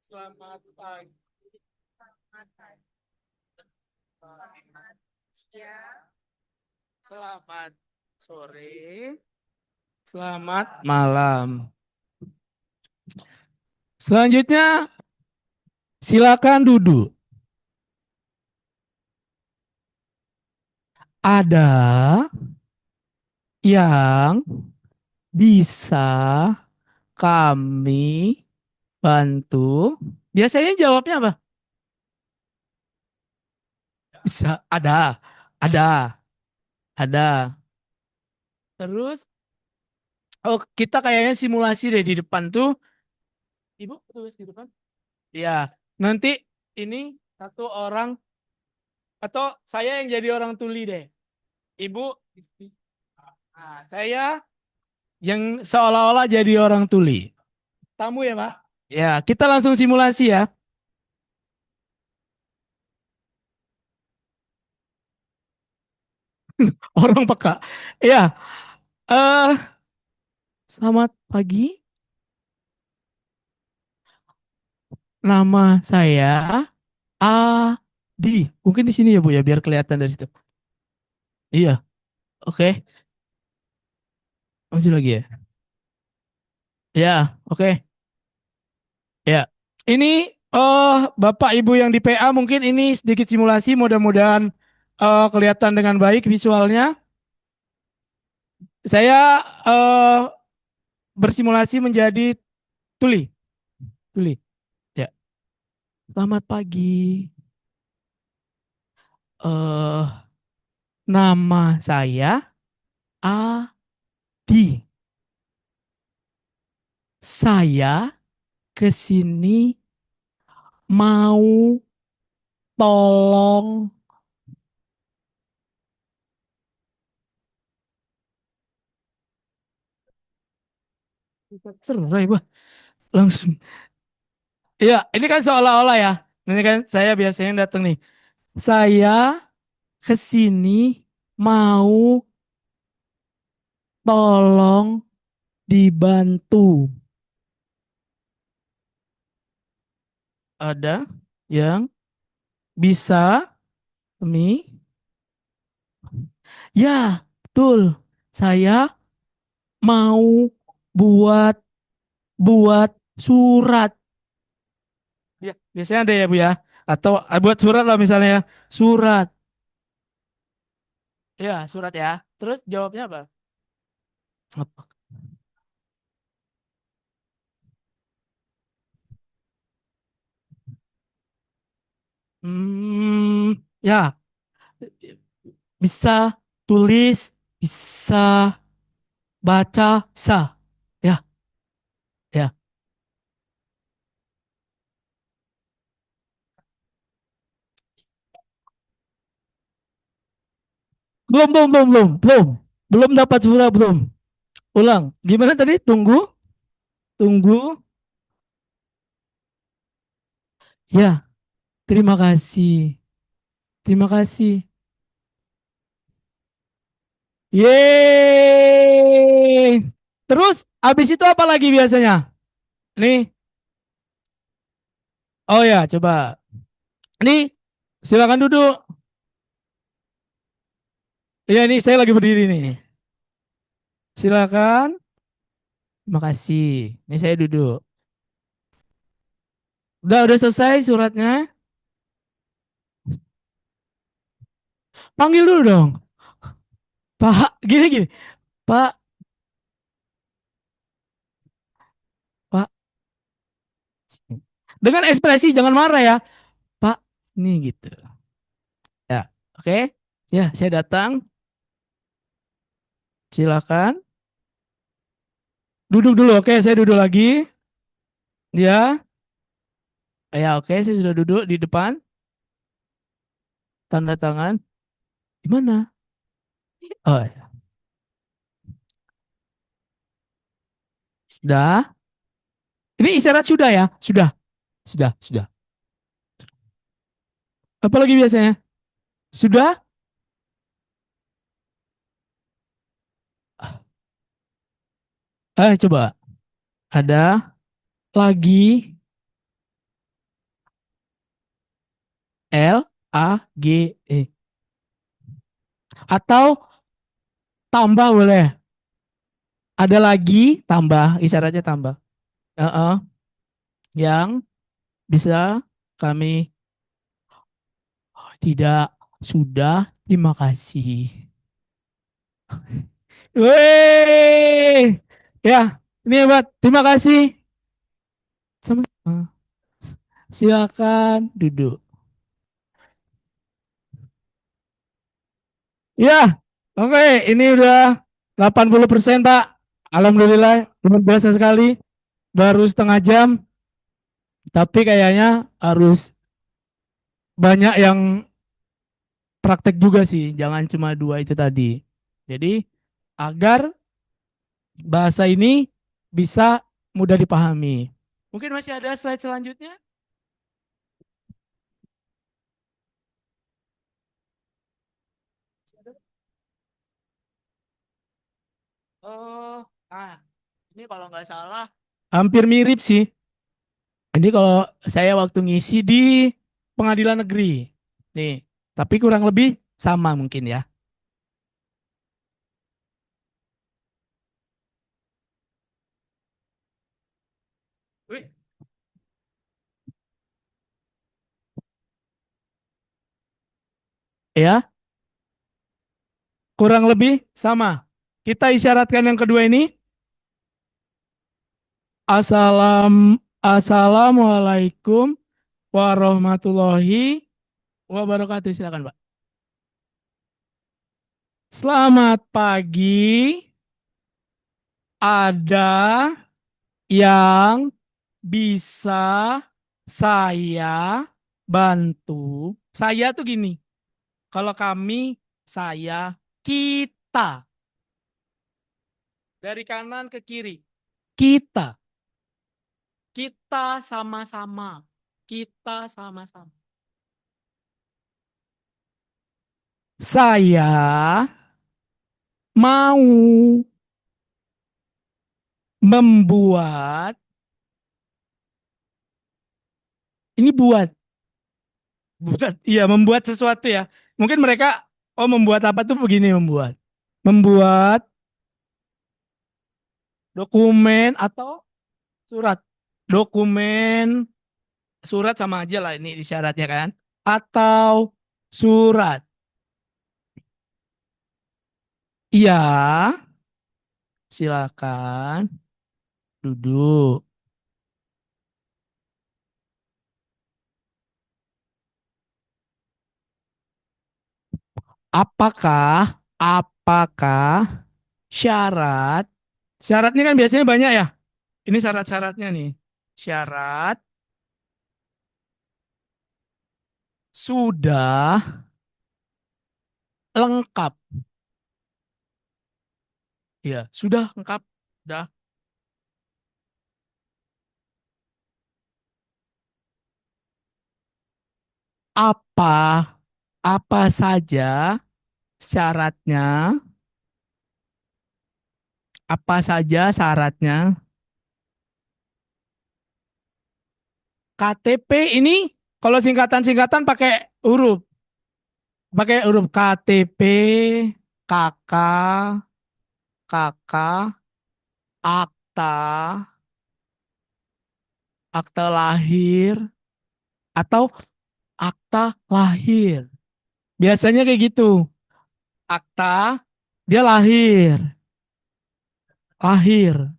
Selamat pagi. Selamat sore. Selamat malam. Selanjutnya silakan duduk. Ada yang bisa kami bantu? Biasanya jawabnya apa? Bisa, ada, ada. Terus, oh kita kayaknya simulasi deh di depan tuh. Ibu, tulis di depan. Iya, nanti ini 1 orang atau saya yang jadi orang tuli deh. Ibu, nah, saya yang seolah-olah jadi orang tuli. Tamu ya, Pak? Ya, kita langsung simulasi ya. Orang peka. Ya, eh selamat pagi. Nama saya Adi. Mungkin di sini ya, Bu ya, biar kelihatan dari situ. Iya, oke. Maju lagi ya. Ya, oke. Ya. Ini Bapak Ibu yang di PA mungkin ini sedikit simulasi, mudah-mudahan kelihatan dengan baik visualnya. Saya bersimulasi menjadi tuli. Tuli. Ya. Selamat pagi. eh Nama saya Adi. Saya ke sini mau tolong cerai, Bah. Langsung. Iya, ini kan seolah-olah ya. Ini kan saya biasanya datang nih. Saya ke sini mau tolong dibantu. Ada yang bisa kami? Ya, betul. Saya mau buat buat surat. Ya, biasanya ada ya, Bu ya. Atau buat surat lah misalnya ya. Surat. Ya, surat ya. Terus jawabnya apa? Apa? Ya, bisa tulis, bisa baca, bisa. Ya, ya. Belum, belum, belum, belum, belum. Belum dapat surat, belum. Ulang. Gimana tadi? Tunggu, tunggu. Ya, terima kasih. Terima kasih. Yeay. Terus habis itu apa lagi biasanya? Nih. Oh ya, coba. Nih, silakan duduk. Iya, nih saya lagi berdiri nih. Silakan. Terima kasih. Ini saya duduk. Udah selesai suratnya? Panggil dulu dong. Pak, gini. Pak, Pak. Dengan ekspresi jangan marah ya. Pak, ini gitu. Ya, oke. Ya, saya datang. Silakan. Duduk dulu, oke. Saya duduk lagi. Ya, ya oke. Saya sudah duduk di depan. Tanda tangan. Di mana? Oh, ya. Sudah. Ini isyarat sudah ya? Sudah. Apalagi biasanya? Sudah? Coba. Ada lagi LAGE. Atau tambah boleh. Ada lagi tambah, isyaratnya tambah. Heeh. Yang bisa kami tidak sudah, terima kasih. Weh, ya, ini hebat. Terima kasih. Sama-sama. Silakan duduk. Ya, oke, ini udah 80% Pak. Alhamdulillah, luar biasa sekali. Baru setengah jam, tapi kayaknya harus banyak yang praktek juga sih. Jangan cuma dua itu tadi. Jadi, agar bahasa ini bisa mudah dipahami. Mungkin masih ada slide selanjutnya? Oh, ini kalau nggak salah hampir mirip sih. Ini kalau saya waktu ngisi di pengadilan negeri. Nih, tapi kurang lebih sama mungkin ya. Wih. Ya, kurang lebih sama. Kita isyaratkan yang kedua ini. Assalamualaikum warahmatullahi wabarakatuh. Silakan, Pak. Selamat pagi. Ada yang bisa saya bantu? Saya tuh gini. Kalau kami, saya, kita. Dari kanan ke kiri. Kita. Kita sama-sama. Kita sama-sama. Saya mau membuat, ini iya membuat sesuatu ya. Mungkin mereka, oh membuat apa tuh begini membuat. Membuat dokumen atau surat. Dokumen, surat sama aja lah ini syaratnya kan. Atau surat. Iya, silakan duduk. Apakah syaratnya kan biasanya banyak ya. Ini syarat-syaratnya nih. Syarat sudah lengkap. Ya, sudah lengkap. Sudah. Apa apa saja syaratnya? Apa saja syaratnya? KTP ini kalau singkatan-singkatan pakai huruf KTP, KK, KK, akta, akta lahir, atau akta lahir. Biasanya kayak gitu. Akta, dia lahir. Lahir.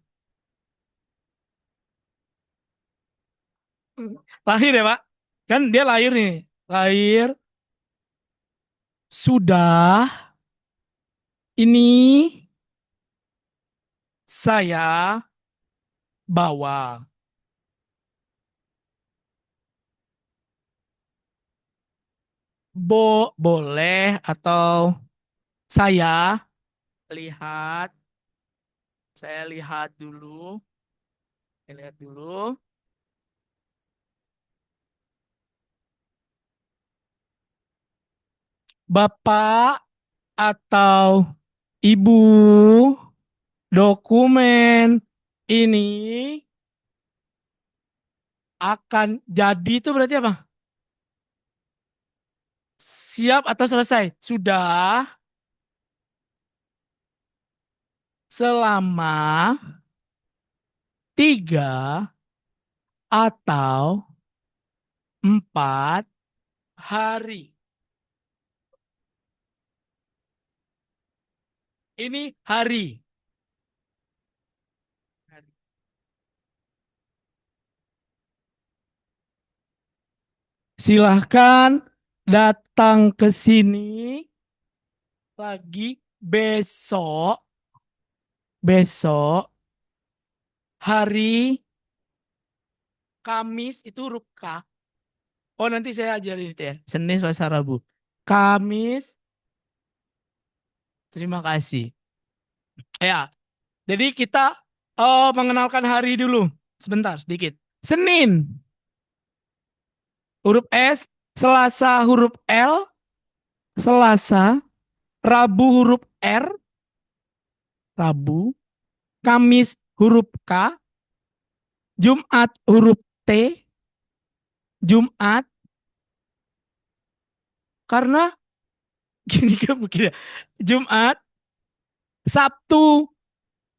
Lahir ya, Pak? Kan dia lahir nih. Lahir sudah ini saya bawa. Boleh atau saya lihat, saya lihat dulu. Saya lihat dulu. Bapak atau Ibu, dokumen ini akan jadi itu berarti apa? Siap atau selesai? Sudah selama 3 atau 4 hari. Ini hari. Silahkan datang ke sini lagi besok, besok hari Kamis itu huruf K. Oh nanti saya ajarin itu ya. Senin, Selasa, Rabu. Kamis. Terima kasih. Ya, jadi kita mengenalkan hari dulu. Sebentar, sedikit. Senin, huruf S. Selasa, huruf L. Selasa. Rabu, huruf R. Rabu. Kamis, huruf K. Jumat, huruf T. Jumat. Karena gini kan begini. Jumat. Sabtu,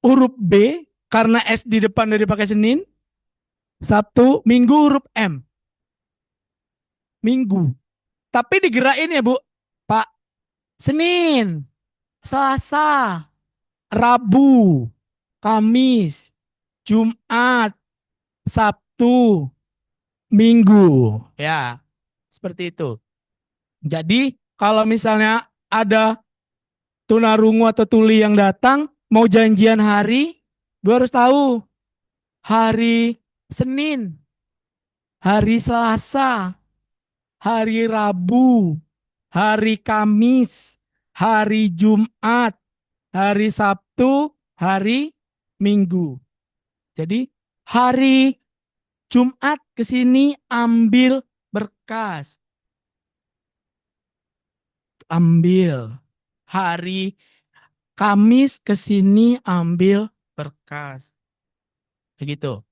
huruf B. Karena S di depan dari pakai Senin. Sabtu, Minggu huruf M. Minggu. Tapi digerain ya Bu. Pak. Senin, Selasa, Rabu, Kamis, Jumat, Sabtu, Minggu. Ya, seperti itu. Jadi kalau misalnya ada tunarungu atau tuli yang datang, mau janjian hari, Bu harus tahu. Hari Senin, hari Selasa, hari Rabu, hari Kamis, hari Jumat, hari Sabtu, hari Minggu. Jadi hari Jumat ke sini ambil berkas. Ambil. Hari Kamis ke sini ambil berkas. Begitu.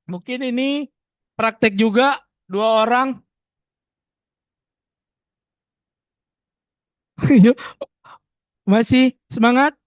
Mungkin ini praktek juga 2 orang. Yuk, masih semangat?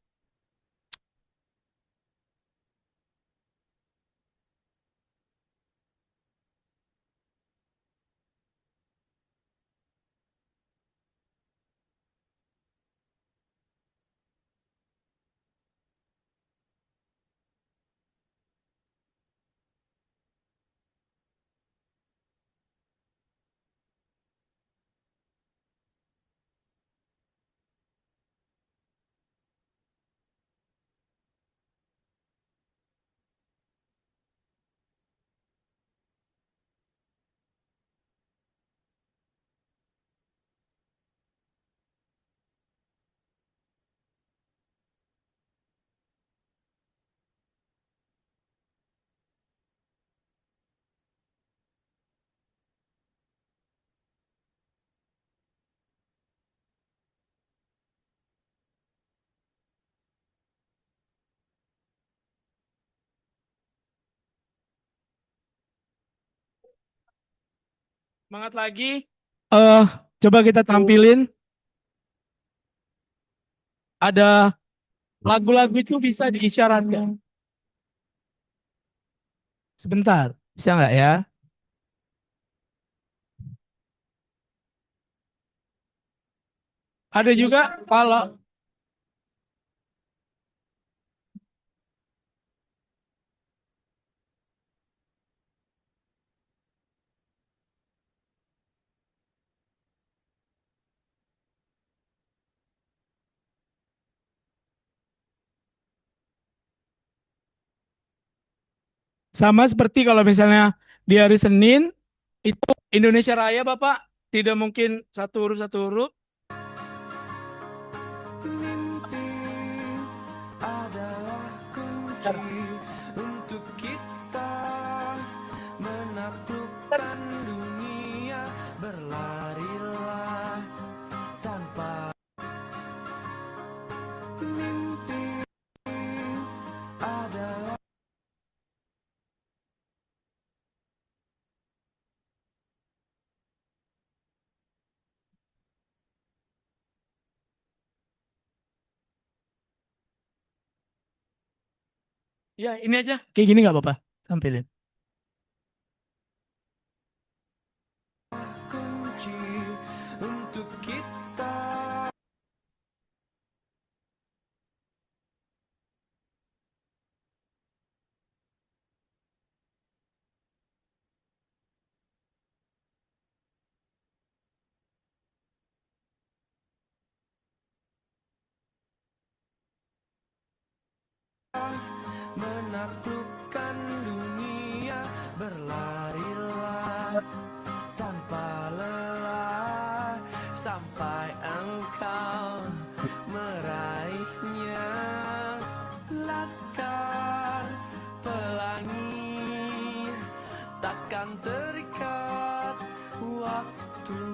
Semangat lagi. Coba kita tampilin. Ada lagu-lagu itu bisa diisyaratkan. Sebentar, bisa nggak ya? Ada juga kalau sama seperti kalau misalnya di hari Senin itu Indonesia Raya Bapak tidak mungkin satu huruf. Adalah kunci untuk kita menaklukkan dunia, berlarilah tanpa mimpi adalah Ya ini aja, kayak gini nggak Bapak? Tampilin. kunci untuk kita. Menaklukkan dunia, berlarilah tanpa lelah sampai engkau meraihnya. Laskar pelangi takkan terikat waktu,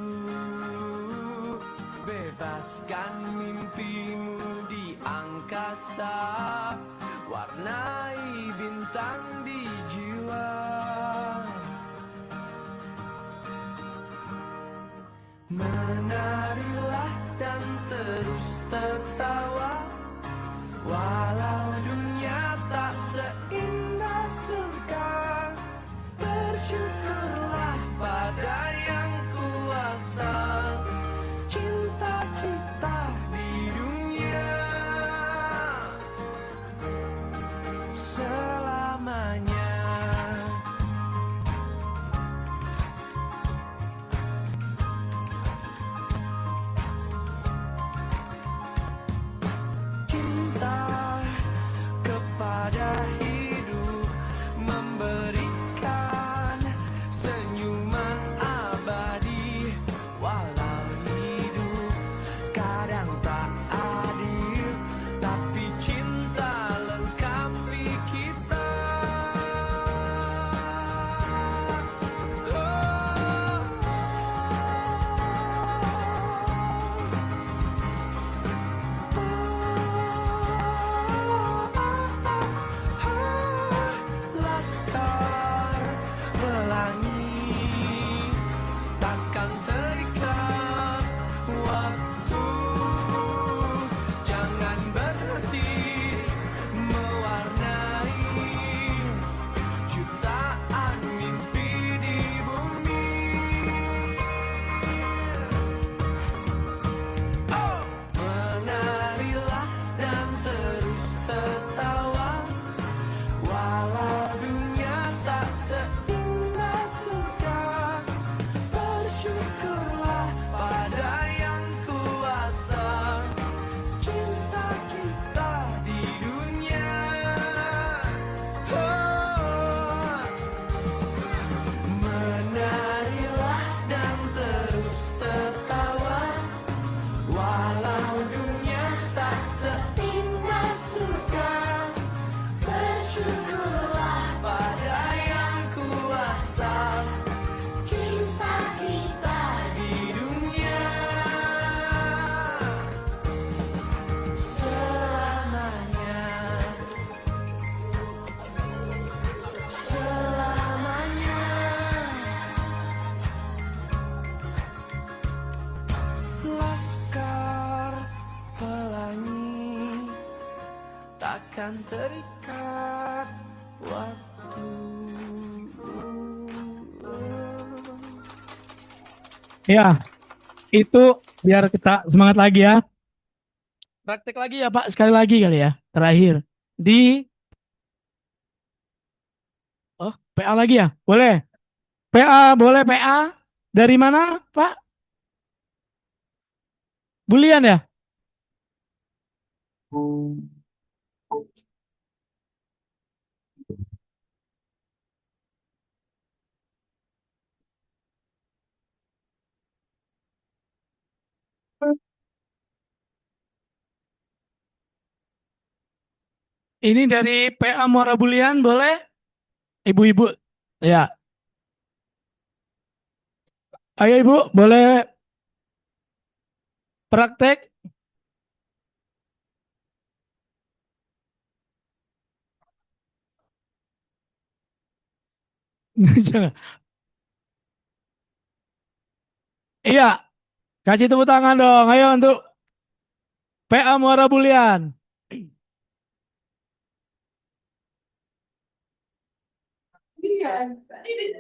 bebaskan mimpimu di angkasa, warnai bintang di jiwa. Menarilah dan terus tertawa, walau dunia tak seindah surga. Bersyukurlah pada yang kuasa, cinta kita di dunia selamanya. dan terikat waktu. Ya, itu biar kita semangat lagi ya. Praktek lagi ya Pak, sekali lagi kali ya. Terakhir. PA lagi ya? Boleh. PA, boleh PA. Dari mana Pak? Bulian ya? Ini dari PA Muara Bulian, boleh? Ibu-ibu. Ya. Ayo Ibu, boleh praktek? Jangan. Iya, kasih tepuk tangan dong. Ayo untuk PA Muara Bulian.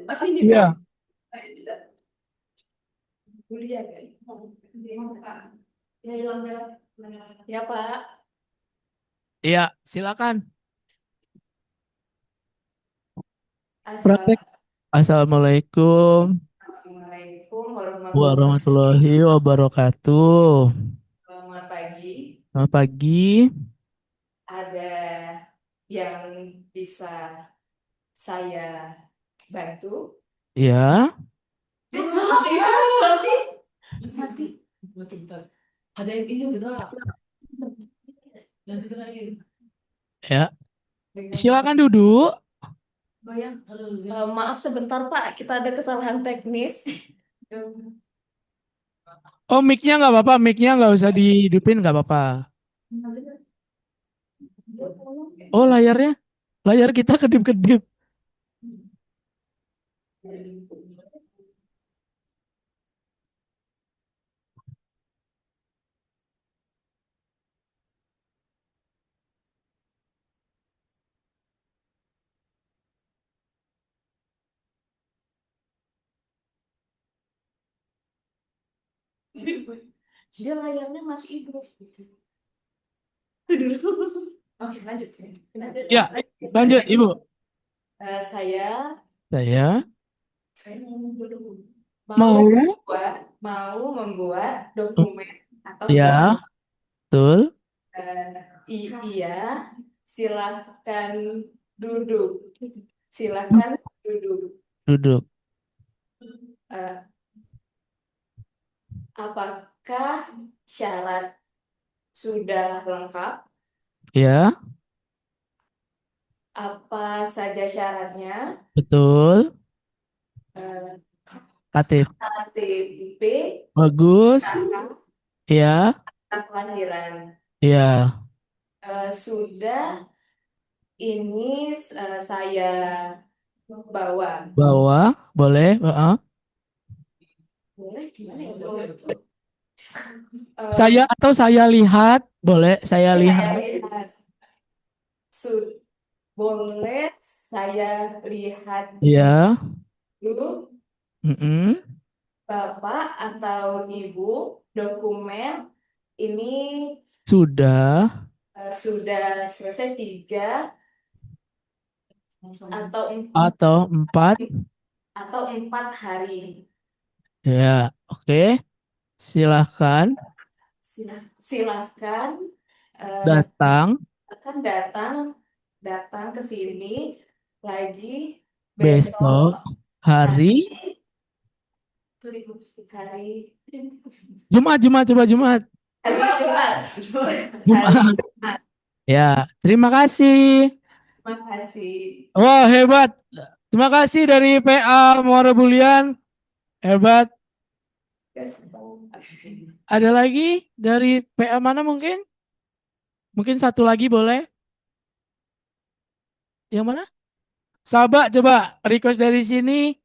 Masih di Iya. kuliah kan? Ya, hilang ya. Ya, Pak. Iya, silakan. Assalamualaikum Praktek. Assalamualaikum warahmatullahi wabarakatuh. Selamat pagi. Selamat pagi. Ada yang bisa saya bantu? Ya, Mati. Ada yang ini gerak. ya. Silakan duduk. Goyang. Maaf sebentar Pak, kita ada kesalahan teknis. Oh, mic-nya nggak apa-apa, mic-nya nggak usah dihidupin, nggak apa-apa. Oh, layar kita kedip-kedip. Dia layarnya masih hidup. Oke, lanjut. Ya, lanjut Ibu. Saya Saya mau mau, membuat dokumen atau ya, betul, iya, silahkan duduk. Silahkan duduk. duduk. Eh, apakah syarat sudah lengkap? Ya, Apa saja syaratnya? betul. Eh, KTP KTP, bagus. kakak, Ya, kelahiran. ya, Sudah ini saya bawa. bawa, boleh. Boleh gimana ya? Saya atau saya lihat, boleh. Saya Saya lihat. lihat. Boleh saya lihat Ya, dulu Bapak atau Ibu dokumen ini sudah sudah selesai 3 atau 4. atau 4 hari. Ya, oke. Silahkan Silahkan datang datang ke sini lagi besok hari hari Jumat, coba Jumat. Jumat. Ya, terima kasih. Terima kasih. Wah, hebat. Terima kasih dari PA Muara Bulian. Hebat. Ada lagi dari PA mana mungkin? Mungkin satu lagi boleh? Yang mana? Sabak, coba request dari sini.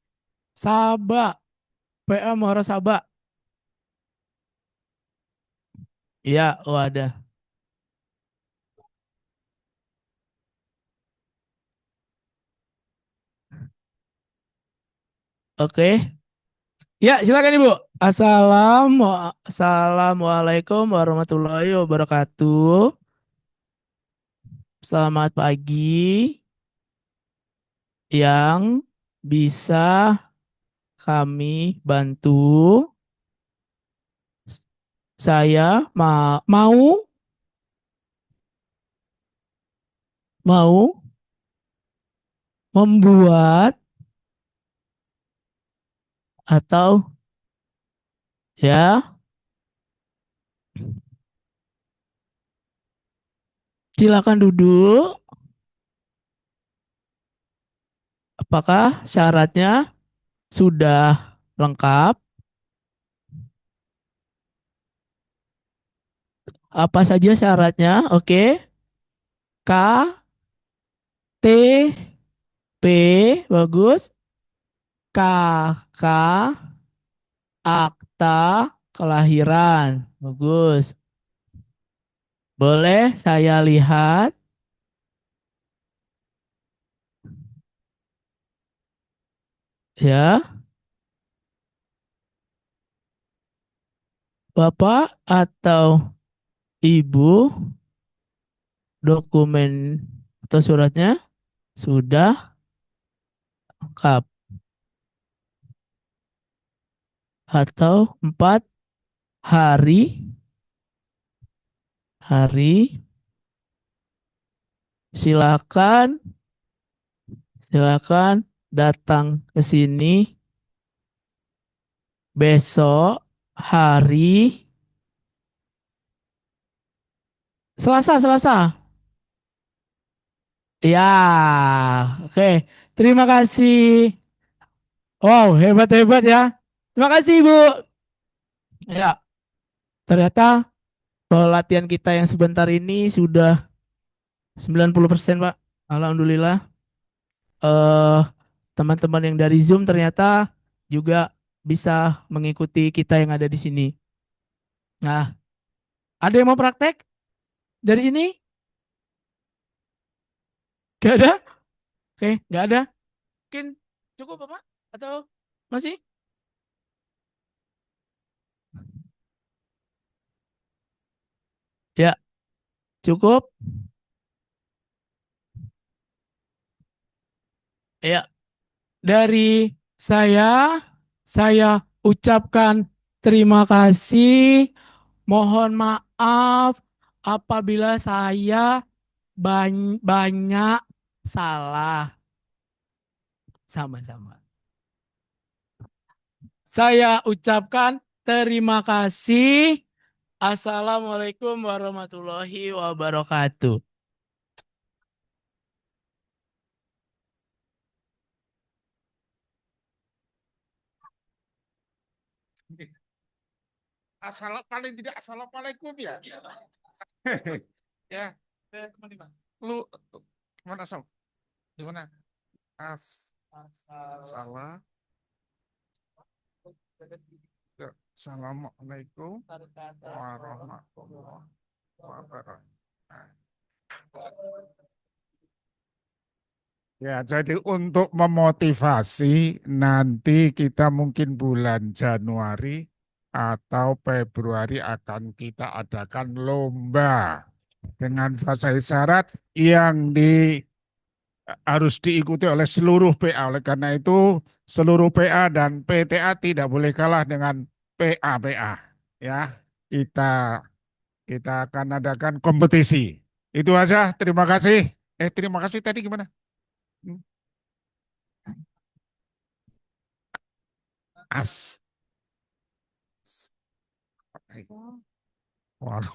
Sabak. PA Muara Sabak. Iya, oh ada. Oke. Ya, silakan Ibu. Assalamualaikum warahmatullahi wabarakatuh. Selamat pagi. Yang bisa kami bantu? Saya mau membuat atau ya, silakan duduk. Apakah syaratnya sudah lengkap? Apa saja syaratnya? Oke. K, T, P, bagus. KK, akta kelahiran. Bagus. Boleh saya lihat? Ya, Bapak atau Ibu, dokumen atau suratnya sudah lengkap. Atau 4 hari, silakan datang ke sini besok hari Selasa. Ya, oke. Terima kasih. Wow, hebat ya. Terima kasih, Ibu. Ya, ternyata latihan kita yang sebentar ini sudah 90%, Pak. Alhamdulillah. Eh, teman-teman yang dari Zoom ternyata juga bisa mengikuti kita yang ada di sini. Nah, ada yang mau praktek dari sini? Gak ada? Oke, gak ada. Mungkin cukup, Bapak? Atau masih? Ya, cukup. Ya, dari saya ucapkan terima kasih. Mohon maaf apabila saya banyak salah. Sama-sama. Saya ucapkan terima kasih. Assalamualaikum warahmatullahi wabarakatuh. Paling tidak assalamualaikum ya. Ya, lu mana asal? Di mana? Salah. Ya, assalamualaikum warahmatullahi wabarakatuh. Ya, jadi untuk memotivasi nanti kita mungkin bulan Januari atau Februari akan kita adakan lomba dengan bahasa isyarat yang harus diikuti oleh seluruh PA. Oleh karena itu seluruh PA dan PTA tidak boleh kalah dengan PA-PA. Ya, kita akan adakan kompetisi. Itu aja. Terima kasih. Terima kasih tadi gimana? As. Waduh.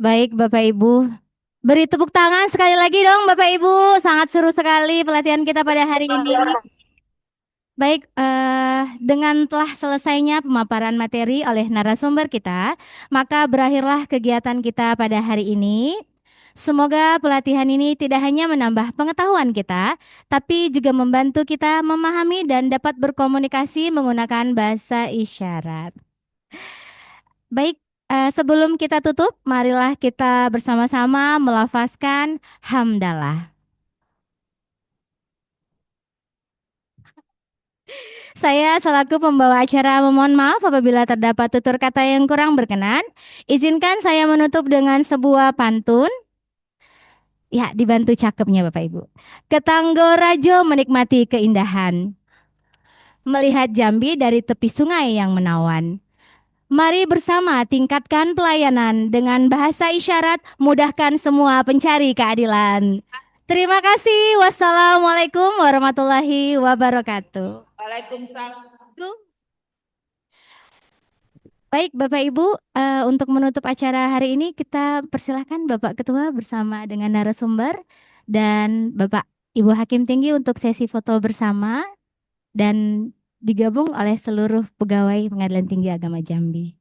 Baik, Bapak Ibu. Beri tepuk tangan sekali lagi dong, Bapak Ibu. Sangat seru sekali pelatihan kita pada hari ini. Baik, dengan telah selesainya pemaparan materi oleh narasumber kita, maka berakhirlah kegiatan kita pada hari ini. Semoga pelatihan ini tidak hanya menambah pengetahuan kita, tapi juga membantu kita memahami dan dapat berkomunikasi menggunakan bahasa isyarat. Baik, sebelum kita tutup, marilah kita bersama-sama melafazkan hamdalah. Saya selaku pembawa acara memohon maaf apabila terdapat tutur kata yang kurang berkenan. Izinkan saya menutup dengan sebuah pantun. Ya, dibantu cakepnya Bapak Ibu. Ketanggo Rajo menikmati keindahan, melihat Jambi dari tepi sungai yang menawan. Mari bersama tingkatkan pelayanan dengan bahasa isyarat, mudahkan semua pencari keadilan. Terima kasih. Wassalamualaikum warahmatullahi wabarakatuh. Waalaikumsalam. Baik Bapak Ibu, untuk menutup acara hari ini kita persilahkan Bapak Ketua bersama dengan narasumber dan Bapak Ibu Hakim Tinggi untuk sesi foto bersama dan digabung oleh seluruh pegawai Pengadilan Tinggi Agama Jambi.